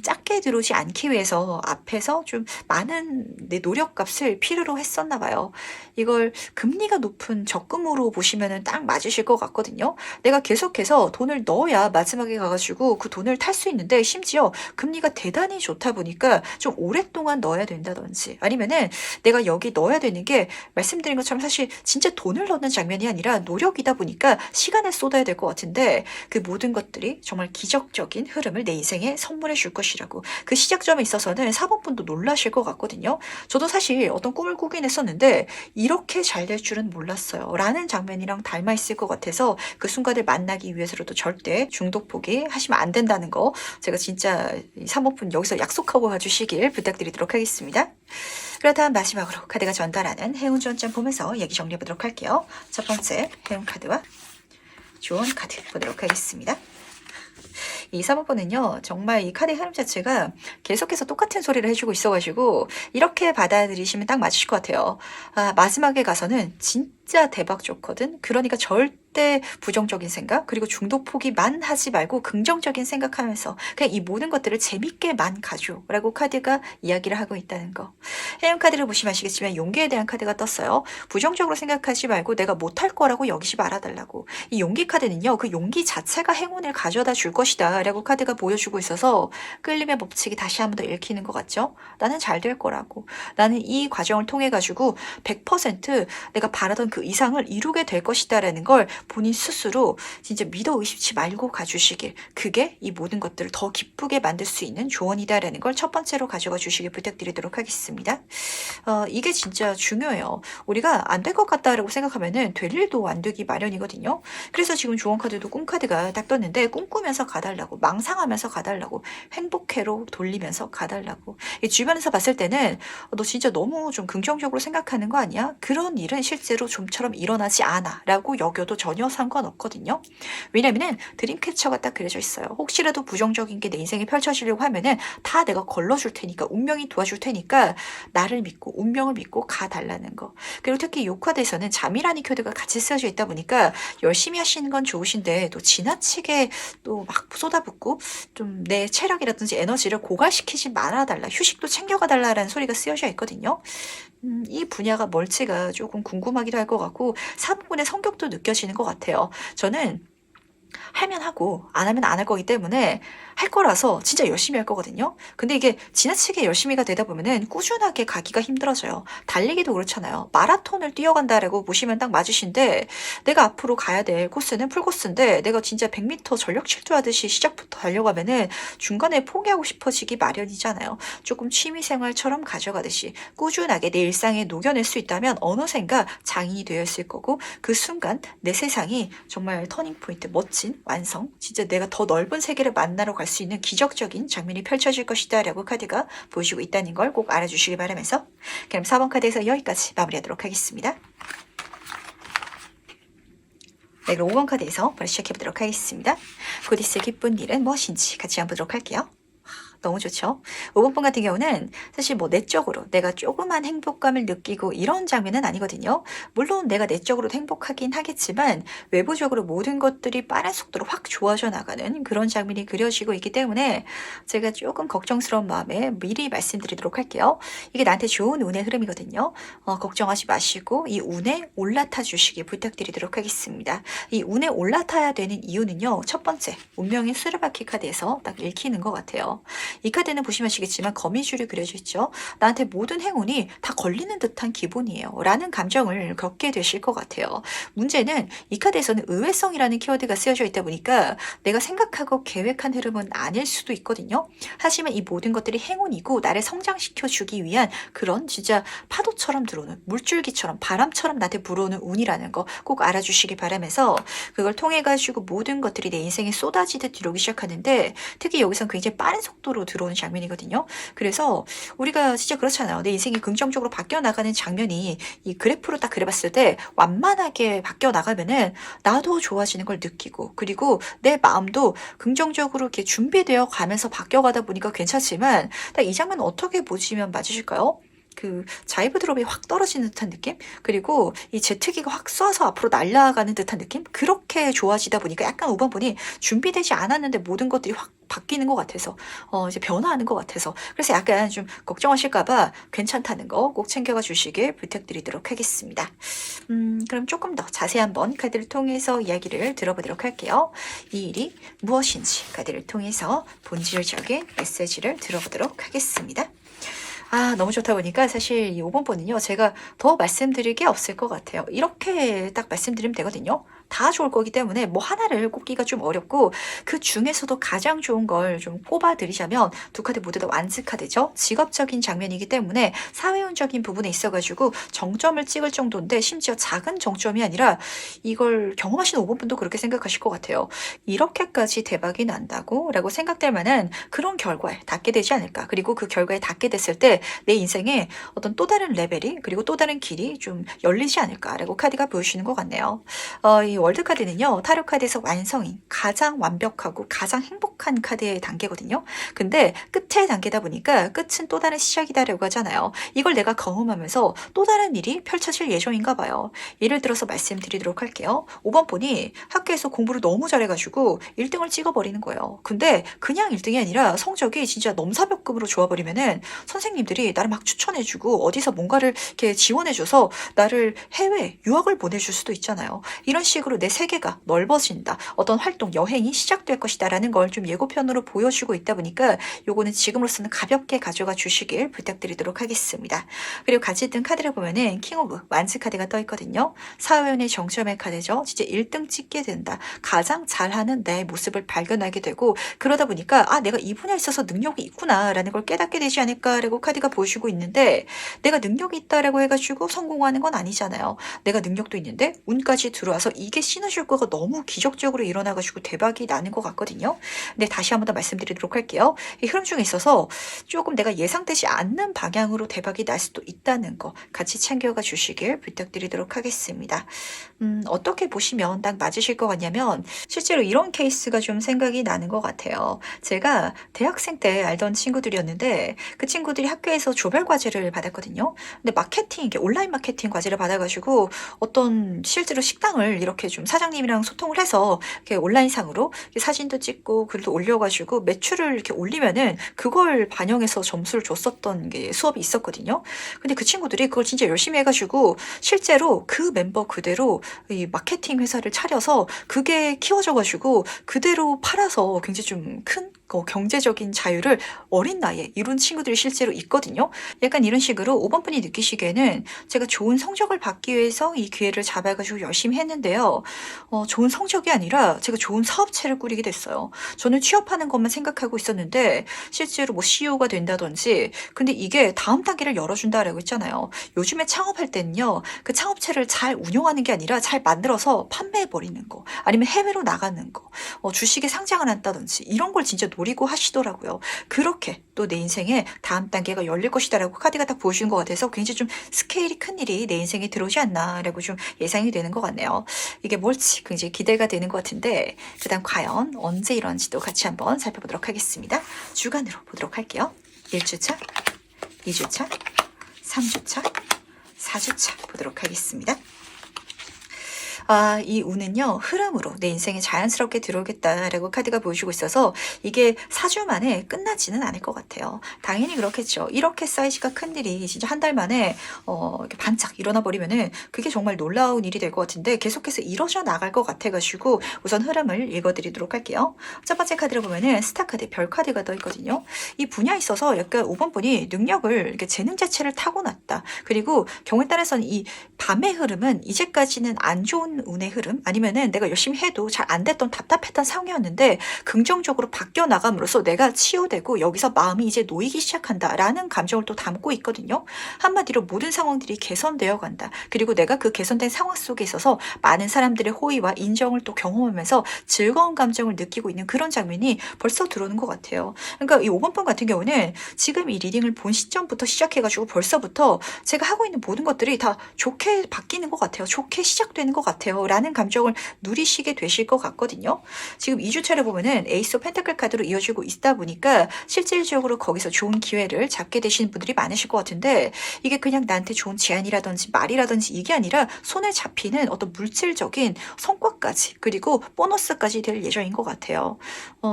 작게 들어오지 않기 위해서 앞에서 좀 많은 내 노력값을 필요로 했었나 봐요. 이걸 금리가 높은 적금으로 보시면은 딱 맞으실 것 같거든요. 내가 계속해서 돈을 넣어야 마지막에 가가지고 그 돈을 탈 수 있는데, 심지어 금리가 대단히 좋다 보니까 좀 오랫동안 넣어야 된다든지, 아니면은 내가 여기 넣어야 되는 게 말씀드린 것처럼 사실 진짜 돈을 넣는 장면이 아니라 노력이다 보니까 시간을 쏟아야 될 것 같은데, 그 모든 것들이 정말 기적적인 흐름을 내 인생에 선물해 줄 것이라고, 그 시작점에 있어서는 사본분도 놀라실 것 같거든요. 저도 사실 어떤 꿈을 꾸긴 했었는데 이렇게 잘 될 줄은 몰랐어요 라는 장면이랑 닮아 있을 것 같아서, 그 순간을 만나기 위해서라도 절대 중독 포기 하시면 안 된다는 거 제가 진짜 사모펀 여기서 약속하고 가주시길 부탁드리도록 하겠습니다. 그렇다면 마지막으로 카드가 전달하는 해운 전점 보면서 얘기 정리해 보도록 할게요. 첫 번째 해운 카드와 좋은 카드 보도록 하겠습니다. 이 사모펀은요, 정말 이 카드의 흐름 자체가 계속해서 똑같은 소리를 해주고 있어가지고 이렇게 받아들이시면 딱 맞으실 것 같아요. 마지막에 가서는 진짜 대박 좋거든. 그러니까 절대 부정적인 생각, 그리고 중독 포기만 하지 말고 긍정적인 생각하면서 그냥 이 모든 것들을 재밌게만 가져라고 카드가 이야기를 하고 있다는 거. 해운 카드를 보시면 아시겠지만 용기에 대한 카드가 떴어요. 부정적으로 생각하지 말고 내가 못할 거라고 여기지 말아달라고. 이 용기 카드는요, 그 용기 자체가 행운을 가져다 줄 것이다 라고 카드가 보여주고 있어서 끌림의 법칙이 다시 한 번 더 읽히는 것 같죠? 나는 잘 될 거라고. 나는 이 과정을 통해 가지고 100% 내가 바라던 그 이상을 이루게 될 것이다 라는 걸 본인 스스로 진짜 믿어 의심치 말고 가주시길, 그게 이 모든 것들을 더 기쁘게 만들 수 있는 조언이다 라는 걸 첫 번째로 가져가 주시길 부탁드리도록 하겠습니다. 이게 진짜 중요해요. 우리가 안 될 것 같다라고 생각하면은 될 일도 안 되기 마련이거든요. 그래서 지금 조언 카드도 꿈 카드가 딱 떴는데, 꿈꾸면서 가달라고, 망상하면서 가달라고, 행복해로 돌리면서 가달라고. 주변에서 봤을 때는 너 진짜 너무 좀 긍정적으로 생각하는 거 아니야? 그런 일은 실제로 좀처럼 일어나지 않아 라고 여겨도 전혀 상관없거든요. 왜냐면은 드림캐쳐가 딱 그려져 있어요. 혹시라도 부정적인 게 내 인생에 펼쳐지려고 하면은 다 내가 걸러줄 테니까, 운명이 도와줄 테니까 나를 믿고 운명을 믿고 가달라는 거. 그리고 특히 요 카드에서는 잠이라는 켜드가 같이 쓰여져 있다 보니까 열심히 하시는 건 좋으신데 또 지나치게 또 막 쏟아붓고 좀 내 체력이라든지 에너지를 고갈시키지 말아달라, 휴식도 챙겨가달라라는 소리가 쓰여져 있거든요. 이 분야가 뭘지가 조금 궁금하기도 할 것 같고 사부분의 성격도 느껴지는 것 같아요. 저는 하면 하고 안 하면 안 할 거기 때문에 할 거라서 진짜 열심히 할 거거든요. 근데 이게 지나치게 열심히가 되다 보면은 꾸준하게 가기가 힘들어져요. 달리기도 그렇잖아요. 마라톤을 뛰어간다라고 보시면 딱 맞으신데 내가 앞으로 가야 될 코스는 풀코스인데 내가 진짜 100m 전력 질주하듯이 시작부터 달려가면은 중간에 포기하고 싶어지기 마련이잖아요. 조금 취미생활처럼 가져가듯이 꾸준하게 내 일상에 녹여낼 수 있다면 어느샌가 장인이 되어 있을 거고 그 순간 내 세상이 정말 터닝포인트 멋진 완성 진짜 내가 더 넓은 세계를 만나러 갈 수 있는 기적적인 장면이 펼쳐질 것이다 라고 카드가 보여주고 있다는 걸 꼭 알아주시기 바라면서 그럼 4번 카드에서 여기까지 마무리하도록 하겠습니다. 네, 그럼 5번 카드에서 바로 시작해보도록 하겠습니다. 곧 있을 기쁜 일은 무엇인지 같이 한번 보도록 할게요. 너무 좋죠. 5번 분 같은 경우는 사실 뭐 내적으로 내가 조그만 행복감을 느끼고 이런 장면은 아니거든요. 물론 내가 내적으로도 행복하긴 하겠지만 외부적으로 모든 것들이 빠른 속도로 확 좋아져 나가는 그런 장면이 그려지고 있기 때문에 제가 조금 걱정스러운 마음에 미리 말씀드리도록 할게요. 이게 나한테 좋은 운의 흐름이거든요. 걱정하지 마시고 이 운에 올라타 주시기 부탁드리도록 하겠습니다. 이 운에 올라타야 되는 이유는요. 첫 번째, 운명의 수레바퀴 카드에서 딱 읽히는 것 같아요. 이 카드는 보시면 아시겠지만 거미줄이 그려져 있죠. 나한테 모든 행운이 다 걸리는 듯한 기분이에요. 라는 감정을 겪게 되실 것 같아요. 문제는 이 카드에서는 의외성이라는 키워드가 쓰여져 있다 보니까 내가 생각하고 계획한 흐름은 아닐 수도 있거든요. 하지만 이 모든 것들이 행운이고 나를 성장시켜 주기 위한 그런 진짜 파도처럼 들어오는 물줄기처럼 바람처럼 나한테 불어오는 운이라는 거 꼭 알아주시기 바라면서 그걸 통해 가지고 모든 것들이 내 인생에 쏟아지듯 들어오기 시작하는데 특히 여기선 굉장히 빠른 속도로 들어오는 장면이거든요. 그래서 우리가 진짜 그렇잖아요. 내 인생이 긍정적으로 바뀌어 나가는 장면이 이 그래프로 딱 그려봤을 때 완만하게 바뀌어 나가면은 나도 좋아지는 걸 느끼고 그리고 내 마음도 긍정적으로 이렇게 준비되어 가면서 바뀌어가다 보니까 괜찮지만 딱 이 장면 어떻게 보시면 맞으실까요? 그 자이브 드롭이 확 떨어지는 듯한 느낌? 그리고 이 제트기가 확 쏴서 앞으로 날아가는 듯한 느낌? 그렇게 좋아지다 보니까 약간 5번 분이 준비되지 않았는데 모든 것들이 확 바뀌는 것 같아서 이제 변화하는 것 같아서 그래서 약간 좀 걱정하실까봐 괜찮다는 거 꼭 챙겨가 주시길 부탁드리도록 하겠습니다. 그럼 조금 더 자세히 한번 카드를 통해서 이야기를 들어보도록 할게요. 이 일이 무엇인지 카드를 통해서 본질적인 메시지를 들어보도록 하겠습니다. 너무 좋다 보니까 사실 이 5번 번은요, 제가 더 말씀드릴 게 없을 것 같아요. 이렇게 딱 말씀드리면 되거든요. 다 좋을 거기 때문에 뭐 하나를 꼽기가 좀 어렵고 그 중에서도 가장 좋은 걸 좀 꼽아드리자면 두 카드 모두 다 완즈 카드죠. 직업적인 장면이기 때문에 사회운적인 부분에 있어가지고 정점을 찍을 정도인데 심지어 작은 정점이 아니라 이걸 경험하신 5번 분도 그렇게 생각하실 것 같아요. 이렇게까지 대박이 난다고? 라고 생각될 만한 그런 결과에 닿게 되지 않을까. 그리고 그 결과에 닿게 됐을 때 내 인생에 어떤 또 다른 레벨이 그리고 또 다른 길이 좀 열리지 않을까라고 카드가 보여주시는 것 같네요. 이 월드 카드는요. 타로 카드에서 완성인 가장 완벽하고 가장 행복한 카드의 단계거든요. 근데 끝의 단계다 보니까 끝은 또 다른 시작이다라고 하잖아요. 이걸 내가 경험하면서 또 다른 일이 펼쳐질 예정인가 봐요. 예를 들어서 말씀드리도록 할게요. 5번 분이 학교에서 공부를 너무 잘해가지고 1등을 찍어버리는 거예요. 근데 그냥 1등이 아니라 성적이 진짜 넘사벽급으로 좋아버리면은 선생님들이 나를 막 추천해주고 어디서 뭔가를 이렇게 지원해줘서 나를 해외 유학을 보내줄 수도 있잖아요. 이런 식으로 내 세계가 넓어진다. 어떤 활동, 여행이 시작될 것이다 라는 걸 좀 예고편으로 보여주고 있다 보니까 요거는 지금으로서는 가볍게 가져가 주시길 부탁드리도록 하겠습니다. 그리고 같이 뜬 카드를 보면은 킹 오브 완즈 카드가 떠 있거든요. 사회운의 정점의 카드죠. 진짜 1등 찍게 된다. 가장 잘하는 내 모습을 발견하게 되고 그러다 보니까 내가 이 분야에 있어서 능력이 있구나 라는 걸 깨닫게 되지 않을까라고 카드가 보여주고 있는데 내가 능력이 있다라고 해가지고 성공하는 건 아니잖아요. 내가 능력도 있는데 운까지 들어와서 이게 시너지 효과가 너무 기적적으로 일어나가지고 대박이 나는 것 같거든요. 근데 다시 한 번 더 말씀드리도록 할게요. 이 흐름 중에 있어서 조금 내가 예상되지 않는 방향으로 대박이 날 수도 있다는 거 같이 챙겨가 주시길 부탁드리도록 하겠습니다. 어떻게 보시면 딱 맞으실 것 같냐면 실제로 이런 케이스가 좀 생각이 나는 것 같아요. 제가 대학생 때 알던 친구들이었는데 그 친구들이 학교에서 조별 과제를 받았거든요. 근데 마케팅, 이게 온라인 마케팅 과제를 받아가지고 어떤 실제로 식당을 이렇게 이렇게 좀 사장님이랑 소통을 해서 이렇게 온라인상으로 이렇게 사진도 찍고 글도 올려가지고 매출을 이렇게 올리면은 그걸 반영해서 점수를 줬었던 게 수업이 있었거든요. 근데 그 친구들이 그걸 진짜 열심히 해가지고 실제로 그 멤버 그대로 이 마케팅 회사를 차려서 그게 키워져가지고 그대로 팔아서 굉장히 좀 큰 경제적인 자유를 어린 나이에 이룬 친구들이 실제로 있거든요. 약간 이런 식으로 5번 분이 느끼시기에는 제가 좋은 성적을 받기 위해서 이 기회를 잡아가지고 열심히 했는데요. 좋은 성적이 아니라 제가 좋은 사업체를 꾸리게 됐어요. 저는 취업하는 것만 생각하고 있었는데 실제로 뭐 CEO가 된다든지 근데 이게 다음 단계를 열어준다라고 했잖아요. 요즘에 창업할 때는요. 그 창업체를 잘 운영하는 게 아니라 잘 만들어서 판매해버리는 거 아니면 해외로 나가는 거 주식에 상장을 한다든지 이런 걸 진짜 노리고 하시더라고요. 그렇게 또 내 인생에 다음 단계가 열릴 것이다라고 카드가 딱 보여주는 것 같아서 굉장히 좀 스케일이 큰 일이 내 인생에 들어오지 않나라고 좀 예상이 되는 것 같네요. 이게 뭘지 굉장히 기대가 되는 것 같은데 그 다음 과연 언제 이런지도 같이 한번 살펴보도록 하겠습니다. 주간으로 보도록 할게요. 1주차, 2주차, 3주차, 4주차 보도록 하겠습니다. 이 운은요, 흐름으로 내 인생에 자연스럽게 들어오겠다라고 카드가 보여주고 있어서 이게 4주 만에 끝나지는 않을 것 같아요. 당연히 그렇겠죠. 이렇게 사이즈가 큰 일이 진짜 한 달 만에 이렇게 반짝 일어나 버리면은 그게 정말 놀라운 일이 될 것 같은데 계속해서 이뤄져 나갈 것 같아가지고 우선 흐름을 읽어드리도록 할게요. 첫 번째 카드를 보면은 스타 카드, 별 카드가 떠 있거든요. 이 분야에 있어서 약간 5번 분이 능력을 이렇게 재능 자체를 타고났다. 그리고 경우에 따라서는 이 밤의 흐름은 이제까지는 안 좋은 운의 흐름 아니면은 내가 열심히 해도 잘 안 됐던 답답했던 상황이었는데 긍정적으로 바뀌어 나감으로써 내가 치유되고 여기서 마음이 이제 놓이기 시작한다라는 감정을 또 담고 있거든요. 한마디로 모든 상황들이 개선되어 간다. 그리고 내가 그 개선된 상황 속에 있어서 많은 사람들의 호의와 인정을 또 경험하면서 즐거운 감정을 느끼고 있는 그런 장면이 벌써 들어오는 것 같아요. 그러니까 이 5번 분 같은 경우는 지금 이 리딩을 본 시점부터 시작해가지고 벌써부터 제가 하고 있는 모든 것들이 다 좋게 바뀌는 것 같아요. 좋게 시작되는 것 같아요. 라는 감정을 누리시게 되실 것 같거든요. 지금 2주차를 보면은 에이스 오브 펜타클 카드로 이어지고 있다 보니까 실질적으로 거기서 좋은 기회를 잡게 되시는 분들이 많으실 것 같은데 이게 그냥 나한테 좋은 제안이라든지 말이라든지 이게 아니라 손에 잡히는 어떤 물질적인 성과까지 그리고 보너스까지 될 예정인 것 같아요.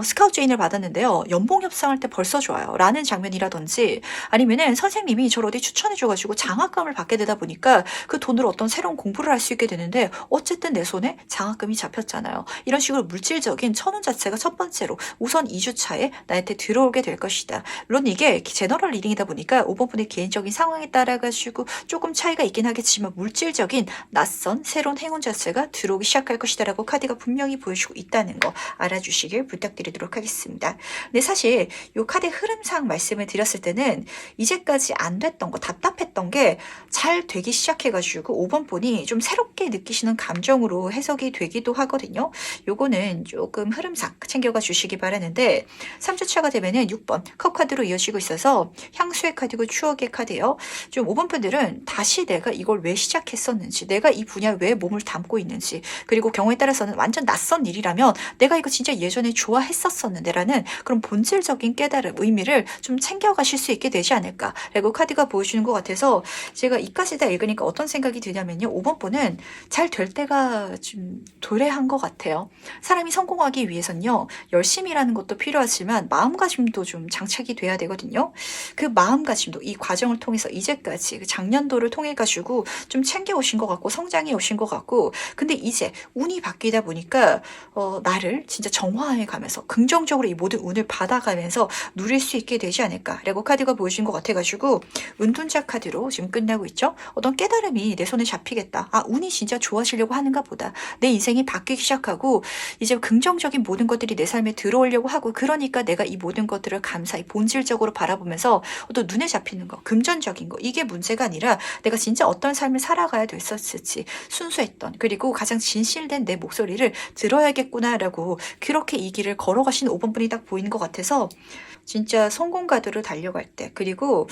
스카우트 제인을 받았는데요. 연봉 협상할 때 벌써 좋아요. 라는 장면이라든지 아니면은 선생님이 저를 어디 추천해줘가지고 장학금을 받게 되다 보니까 그 돈으로 어떤 새로운 공부를 할 수 있게 되는데 어쨌든 내 손에 장학금이 잡혔잖아요. 이런 식으로 물질적인 천운 자체가 첫 번째로 우선 2주차에 나한테 들어오게 될 것이다. 물론 이게 제너럴 리딩이다 보니까 5번 분의 개인적인 상황에 따라 가지고 조금 차이가 있긴 하겠지만 물질적인 낯선 새로운 행운 자체가 들어오기 시작할 것이다라고 카드가 분명히 보여주고 있다는 거 알아주시길 부탁드리도록 하겠습니다. 근데 사실 이 카드의 흐름상 말씀을 드렸을 때는 이제까지 안 됐던 거 답답했던 게 잘 되기 시작해가지고 5번 분이 좀 새롭게 느끼시는 감정으로 해석이 되기도 하거든요. 요거는 조금 흐름상 챙겨가 주시기 바라는데 3주차가 되면은 6번 컵 카드로 이어지고 있어서 향수의 카드고 추억의 카드예요. 좀 5번 분들은 다시 내가 이걸 왜 시작했었는지 내가 이 분야에 왜 몸을 담고 있는지 그리고 경우에 따라서는 완전 낯선 일이라면 내가 이거 진짜 예전에 좋아했었었는데 라는 그런 본질적인 깨달음 의미를 좀 챙겨가실 수 있게 되지 않을까 라고 카드가 보여주는 것 같아서 제가 이까지 다 읽으니까 어떤 생각이 드냐면요. 5번 분은 잘 될 때가 좀 도래한 것 같아요. 사람이 성공하기 위해선요. 열심히라는 것도 필요하지만 마음가짐도 좀 장착이 돼야 되거든요. 그 마음가짐도 이 과정을 통해서 이제까지 그 작년도를 통해 가지고 좀 챙겨오신 것 같고 성장해 오신 것 같고 근데 이제 운이 바뀌다 보니까 나를 진짜 정화해 가면서 긍정적으로 이 모든 운을 받아가면서 누릴 수 있게 되지 않을까라고 카드가 보여준 것 같아가지고 은둔자 카드로 지금 끝나고 있죠. 어떤 깨달음이 내 손에 잡히겠다. 운이 진짜 좋아지려고 하는가 보다. 내 인생이 바뀌기 시작하고 이제 긍정적인 모든 것들이 내 삶에 들어오려고 하고 그러니까 내가 이 모든 것들을 감사히 본질적으로 바라보면서 또 눈에 잡히는 거, 금전적인 거 이게 문제가 아니라 내가 진짜 어떤 삶을 살아가야 됐었을지 순수했던 그리고 가장 진실된 내 목소리를 들어야겠구나라고 그렇게 이 길을 걸어가시는 5번 분이 딱 보이는 것 같아서 진짜 성공 가도로 달려갈 때, 그리고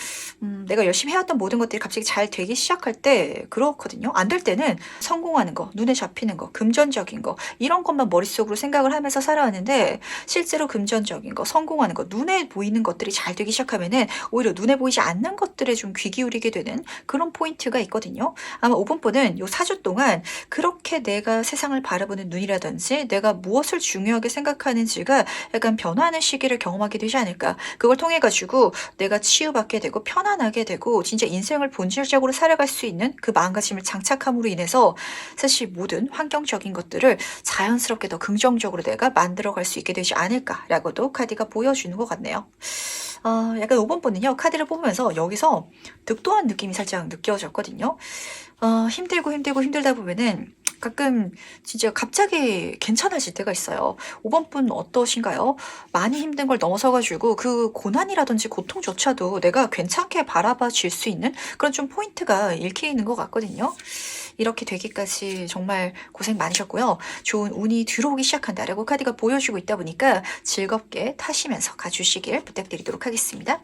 내가 열심히 해왔던 모든 것들이 갑자기 잘 되기 시작할 때 그렇거든요. 안 될 때는 성공하는 거, 눈에 잡히는 거, 금전적인 거 이런 것만 머릿속으로 생각을 하면서 살아왔는데 실제로 금전적인 거, 성공하는 거, 눈에 보이는 것들이 잘 되기 시작하면은 오히려 눈에 보이지 않는 것들에 좀 귀 기울이게 되는 그런 포인트가 있거든요. 아마 5번분은 요 4주 동안 그렇게 내가 세상을 바라보는 눈이라든지 내가 무엇을 중요하게 생각하는지가 약간 변화하는 시기를 경험하게 되지 않을까. 그걸 통해 가지고 내가 치유받게 되고 편안하게 되고 진짜 인생을 본질적으로 살아갈 수 있는 그 마음가짐을 장착함으로 인해서 사실 모든 환경적인 것들을 자연스럽게 더 긍정적으로 내가 만들어갈 수 있게 되지 않을까라고도 카드가 보여주는 것 같네요. 약간 5번분은요, 카드를 뽑으면서 여기서 득도한 느낌이 살짝 느껴졌거든요. 힘들고 힘들다 보면은 가끔 진짜 갑자기 괜찮아질 때가 있어요. 5번분 어떠신가요? 많이 힘든 걸 넘어서가지고 그 고난이라든지 고통조차도 내가 괜찮게 바라봐 줄 수 있는 그런 좀 포인트가 읽히는 것 같거든요. 이렇게 되기까지 정말 고생 많으셨고요. 좋은 운이 들어오기 시작한다라고 카드가 보여주고 있다 보니까 즐겁게 타시면서 가주시길 부탁드리도록 하겠습니다.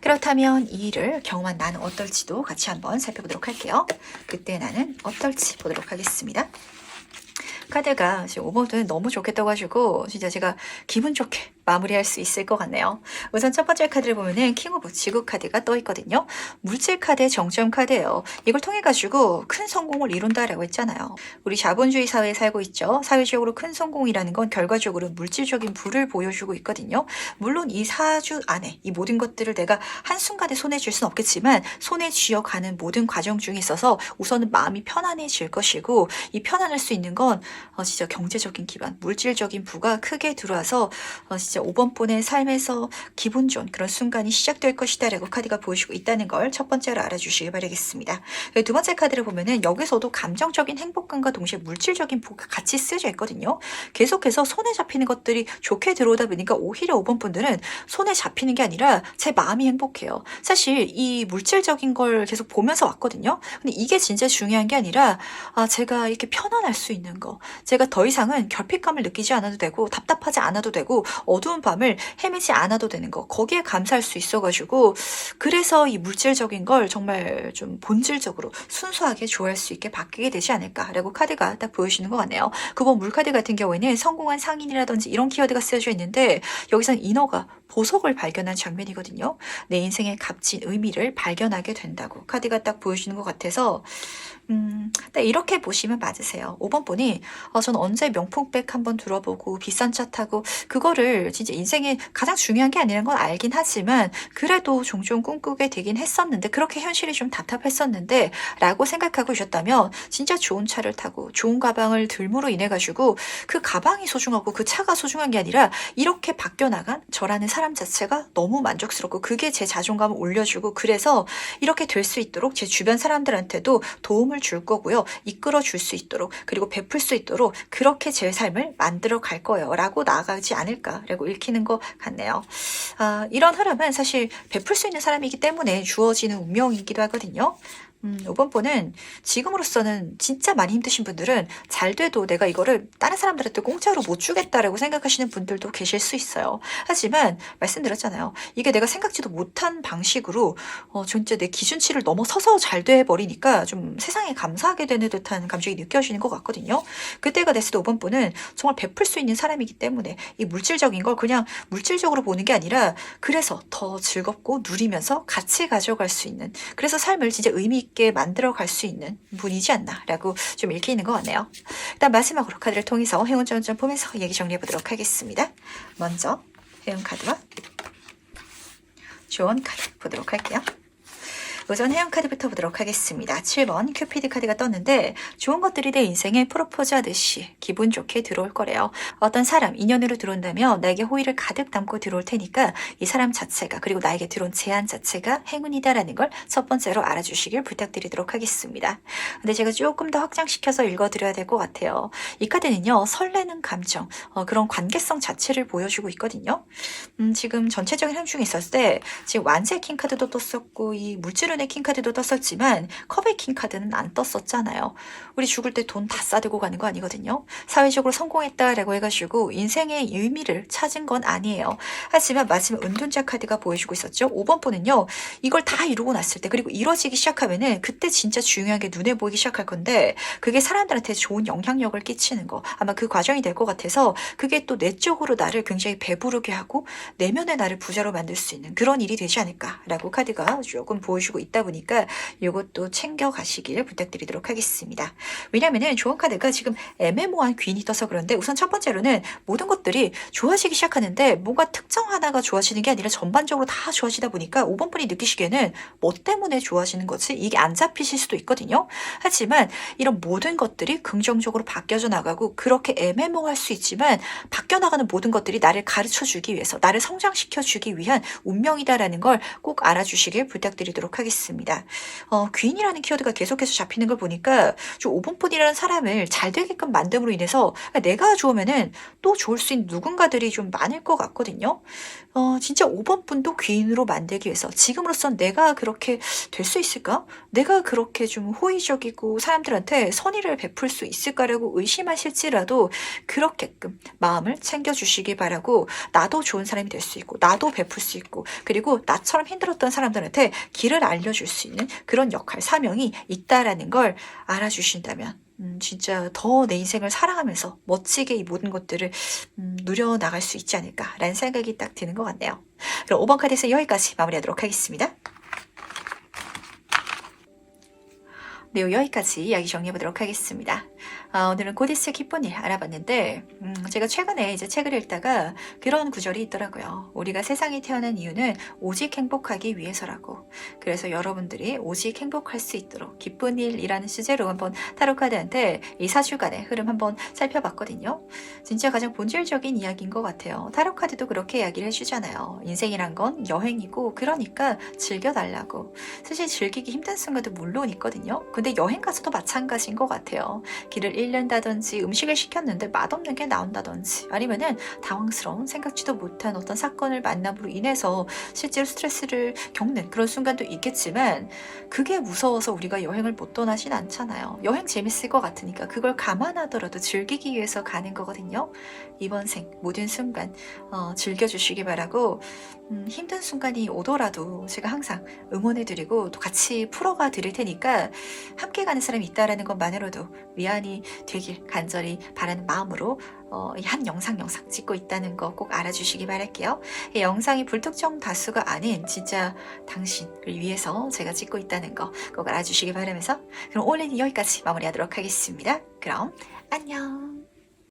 그렇다면 이 일을 경험한 나는 어떨지도 같이 한번 살펴보도록 할게요. 그때 나는 어떨지 보도록 하겠습니다. 카드가 지금 5번은 너무 좋겠다고 하시고 진짜 제가 기분 좋게 마무리할 수 있을 것 같네요. 우선 첫 번째 카드를 보면은 킹 오브 지구 카드가 떠 있거든요. 물질 카드의 정점 카드예요. 이걸 통해 가지고 큰 성공을 이룬다라고 했잖아요. 우리 자본주의 사회에 살고 있죠. 사회적으로 큰 성공이라는 건 결과적으로 물질적인 부를 보여주고 있거든요. 물론 이 4주 안에 이 모든 것들을 내가 한순간에 손에 쥘 수는 없겠지만 손에 쥐어가는 모든 과정 중에 있어서 우선은 마음이 편안해질 것이고 이 편안할 수 있는 건 진짜 경제적인 기반, 물질적인 부가 크게 들어와서 진짜 5번분의 삶에서 기분 좋은 그런 순간이 시작될 것이다 라고 카드가 보여주고 있다는 걸 첫 번째로 알아주시기 바라겠습니다. 두 번째 카드를 보면은 여기서도 감정적인 행복감과 동시에 물질적인 부가 같이 쓰여져 있거든요. 계속해서 손에 잡히는 것들이 좋게 들어오다 보니까 오히려 5번분들은 손에 잡히는 게 아니라 제 마음이 행복해요. 사실 이 물질적인 걸 계속 보면서 왔거든요. 근데 이게 진짜 중요한 게 아니라 제가 이렇게 편안할 수 있는 거, 제가 더 이상은 결핍감을 느끼지 않아도 되고 답답하지 않아도 되고 어두운 밤을 헤매지 않아도 되는 거, 거기에 감사할 수 있어가지고 그래서 이 물질적인 걸 정말 좀 본질적으로 순수하게 좋아할 수 있게 바뀌게 되지 않을까라고 카드가 딱 보여주는 것 같네요. 9번 물카드 같은 경우에는 성공한 상인이라든지 이런 키워드가 쓰여져 있는데 여기서는 인어가 보석을 발견한 장면이거든요. 내 인생의 값진 의미를 발견하게 된다고 카드가 딱 보여주는 것 같아서 이렇게 보시면 맞으세요. 5번 분이 저는 언제 명품백 한번 들어보고 비싼 차 타고 그거를 진짜 인생에 가장 중요한 게 아니라는 건 알긴 하지만 그래도 종종 꿈꾸게 되긴 했었는데 그렇게 현실이 좀 답답했었는데 라고 생각하고 계셨다면 진짜 좋은 차를 타고 좋은 가방을 들므로 인해 가지고 그 가방이 소중하고 그 차가 소중한 게 아니라 이렇게 바뀌어나간 저라는 사람 자체가 너무 만족스럽고 그게 제 자존감을 올려주고 그래서 이렇게 될 수 있도록 제 주변 사람들한테도 도움을 줄 거고요. 이끌어 줄 수 있도록 그리고 베풀 수 있도록 그렇게 제 삶을 만들어 갈 거예요. 라고 나아가지 않을까라고 읽히는 것 같네요. 이런 흐름은 사실 베풀 수 있는 사람이기 때문에 주어지는 운명이기도 하거든요. 5번 번은 지금으로서는 진짜 많이 힘드신 분들은 잘 돼도 내가 이거를 다른 사람들한테 공짜로 못 주겠다라고 생각하시는 분들도 계실 수 있어요. 하지만 말씀드렸잖아요. 이게 내가 생각지도 못한 방식으로 진짜 내 기준치를 넘어서서 잘 돼버리니까 좀 세상에 감사하게 되는 듯한 감정이 느껴지는 것 같거든요. 그때가 됐을 때 5번 번은 정말 베풀 수 있는 사람이기 때문에 이 물질적인 걸 그냥 물질적으로 보는 게 아니라 그래서 더 즐겁고 누리면서 같이 가져갈 수 있는 그래서 삶을 진짜 의미 있게 만들어 갈 수 있는 분이지 않나라고 좀 읽히는 것 같네요. 일단 마지막으로 카드를 통해서 행운 점점 보면서 얘기 정리해 보도록 하겠습니다. 먼저 행운 카드와 조언 카드 보도록 할게요. 우선 해양 카드부터 보도록 하겠습니다. 7번 큐피드 카드가 떴는데 좋은 것들이 내 인생에 프로포즈 하듯이 기분 좋게 들어올 거래요. 어떤 사람, 인연으로 들어온다면 나에게 호의를 가득 담고 들어올 테니까 이 사람 자체가 그리고 나에게 들어온 제안 자체가 행운이다라는 걸 첫 번째로 알아주시길 부탁드리도록 하겠습니다. 근데 제가 조금 더 확장시켜서 읽어드려야 될 것 같아요. 이 카드는요. 설레는 감정, 그런 관계성 자체를 보여주고 있거든요. 지금 전체적인 흐름 중에 있었을 때 지금 완세 킹 카드도 떴었고 이 물질은 10주년의 킹카드도 떴었지만 컵의 킹카드는 안 떴었잖아요. 우리 죽을 때 돈 다 싸들고 가는 거 아니거든요. 사회적으로 성공했다라고 해가지고 인생의 의미를 찾은 건 아니에요. 하지만 마지막 은둔자 카드가 보여주고 있었죠. 5번 분은요. 이걸 다 이루고 났을 때 그리고 이뤄지기 시작하면은 그때 진짜 중요한 게 눈에 보이기 시작할 건데 그게 사람들한테 좋은 영향력을 끼치는 거 아마 그 과정이 될 것 같아서 그게 또 내적으로 나를 굉장히 배부르게 하고 내면의 나를 부자로 만들 수 있는 그런 일이 되지 않을까라고 카드가 조금 보여주고 있다 보니까 이것도 챙겨가시길 부탁드리도록 하겠습니다. 왜냐면은 좋은 카드가 지금 애매모호한 귀인이 떠서 그런데 우선 첫 번째로는 모든 것들이 좋아지기 시작하는데 뭔가 특정 하나가 좋아지는 게 아니라 전반적으로 다 좋아지다 보니까 5번 분이 느끼시기에는 뭐 때문에 좋아지는 거지 이게 안 잡히실 수도 있거든요. 하지만 이런 모든 것들이 긍정적으로 바뀌어져 나가고 그렇게 애매모호할 수 있지만 바뀌어 나가는 모든 것들이 나를 가르쳐 주기 위해서 나를 성장시켜 주기 위한 운명이다라는 걸 꼭 알아주시길 부탁드리도록 하겠습니다. 귀인이라는 키워드가 계속해서 잡히는 걸 보니까 좀 5번 분이라는 사람을 잘 되게끔 만듦으로 인해서 내가 좋으면은 또 좋을 수 있는 누군가들이 좀 많을 것 같거든요. 진짜 5번 분도 귀인으로 만들기 위해서 지금으로선 내가 그렇게 될 수 있을까? 내가 그렇게 좀 호의적이고 사람들한테 선의를 베풀 수 있을까라고 의심하실지라도 그렇게끔 마음을 챙겨주시기 바라고 나도 좋은 사람이 될 수 있고 나도 베풀 수 있고 그리고 나처럼 힘들었던 사람들한테 길을 알려줄 수 있는 그런 역할, 사명이 있다라는 걸 알아주신다면 진짜 더 내 인생을 살아가면서 멋지게 이 모든 것들을 누려나갈 수 있지 않을까라는 생각이 딱 드는 것 같네요. 그럼 5번 카드에서 여기까지 마무리하도록 하겠습니다. 네, 여기까지 이야기 정리해보도록 하겠습니다. 오늘은 곧 있을 기쁜 일 알아봤는데 제가 최근에 이제 책을 읽다가 그런 구절이 있더라고요. 우리가 세상에 태어난 이유는 오직 행복하기 위해서라고. 그래서 여러분들이 오직 행복할 수 있도록 기쁜 일이라는 주제로 한번 타로카드한테 이 4주간의 흐름 한번 살펴봤거든요. 진짜 가장 본질적인 이야기인 것 같아요. 타로카드도 그렇게 이야기를 해주잖아요. 인생이란 건 여행이고 그러니까 즐겨달라고. 사실 즐기기 힘든 순간도 물론 있거든요. 근데 여행 가서도 마찬가지인 것 같아요. 길을 잃는다든지 음식을 시켰는데 맛없는 게 나온다든지 아니면은 당황스러운 생각지도 못한 어떤 사건을 만남으로 인해서 실제로 스트레스를 겪는 그런 순간도 있겠지만 그게 무서워서 우리가 여행을 못 떠나진 않잖아요. 여행 재밌을 것 같으니까 그걸 감안하더라도 즐기기 위해서 가는 거거든요. 이번 생 모든 순간 즐겨주시기 바라고 힘든 순간이 오더라도 제가 항상 응원해드리고 또 같이 풀어가 드릴 테니까 함께 가는 사람이 있다라는 것만으로도 위안이 되길 간절히 바라는 마음으로 한 영상 찍고 있다는 거 꼭 알아주시기 바랄게요. 이 영상이 불특정 다수가 아닌 진짜 당신을 위해서 제가 찍고 있다는 거 꼭 알아주시기 바라면서 그럼 오늘은 여기까지 마무리하도록 하겠습니다. 그럼 안녕.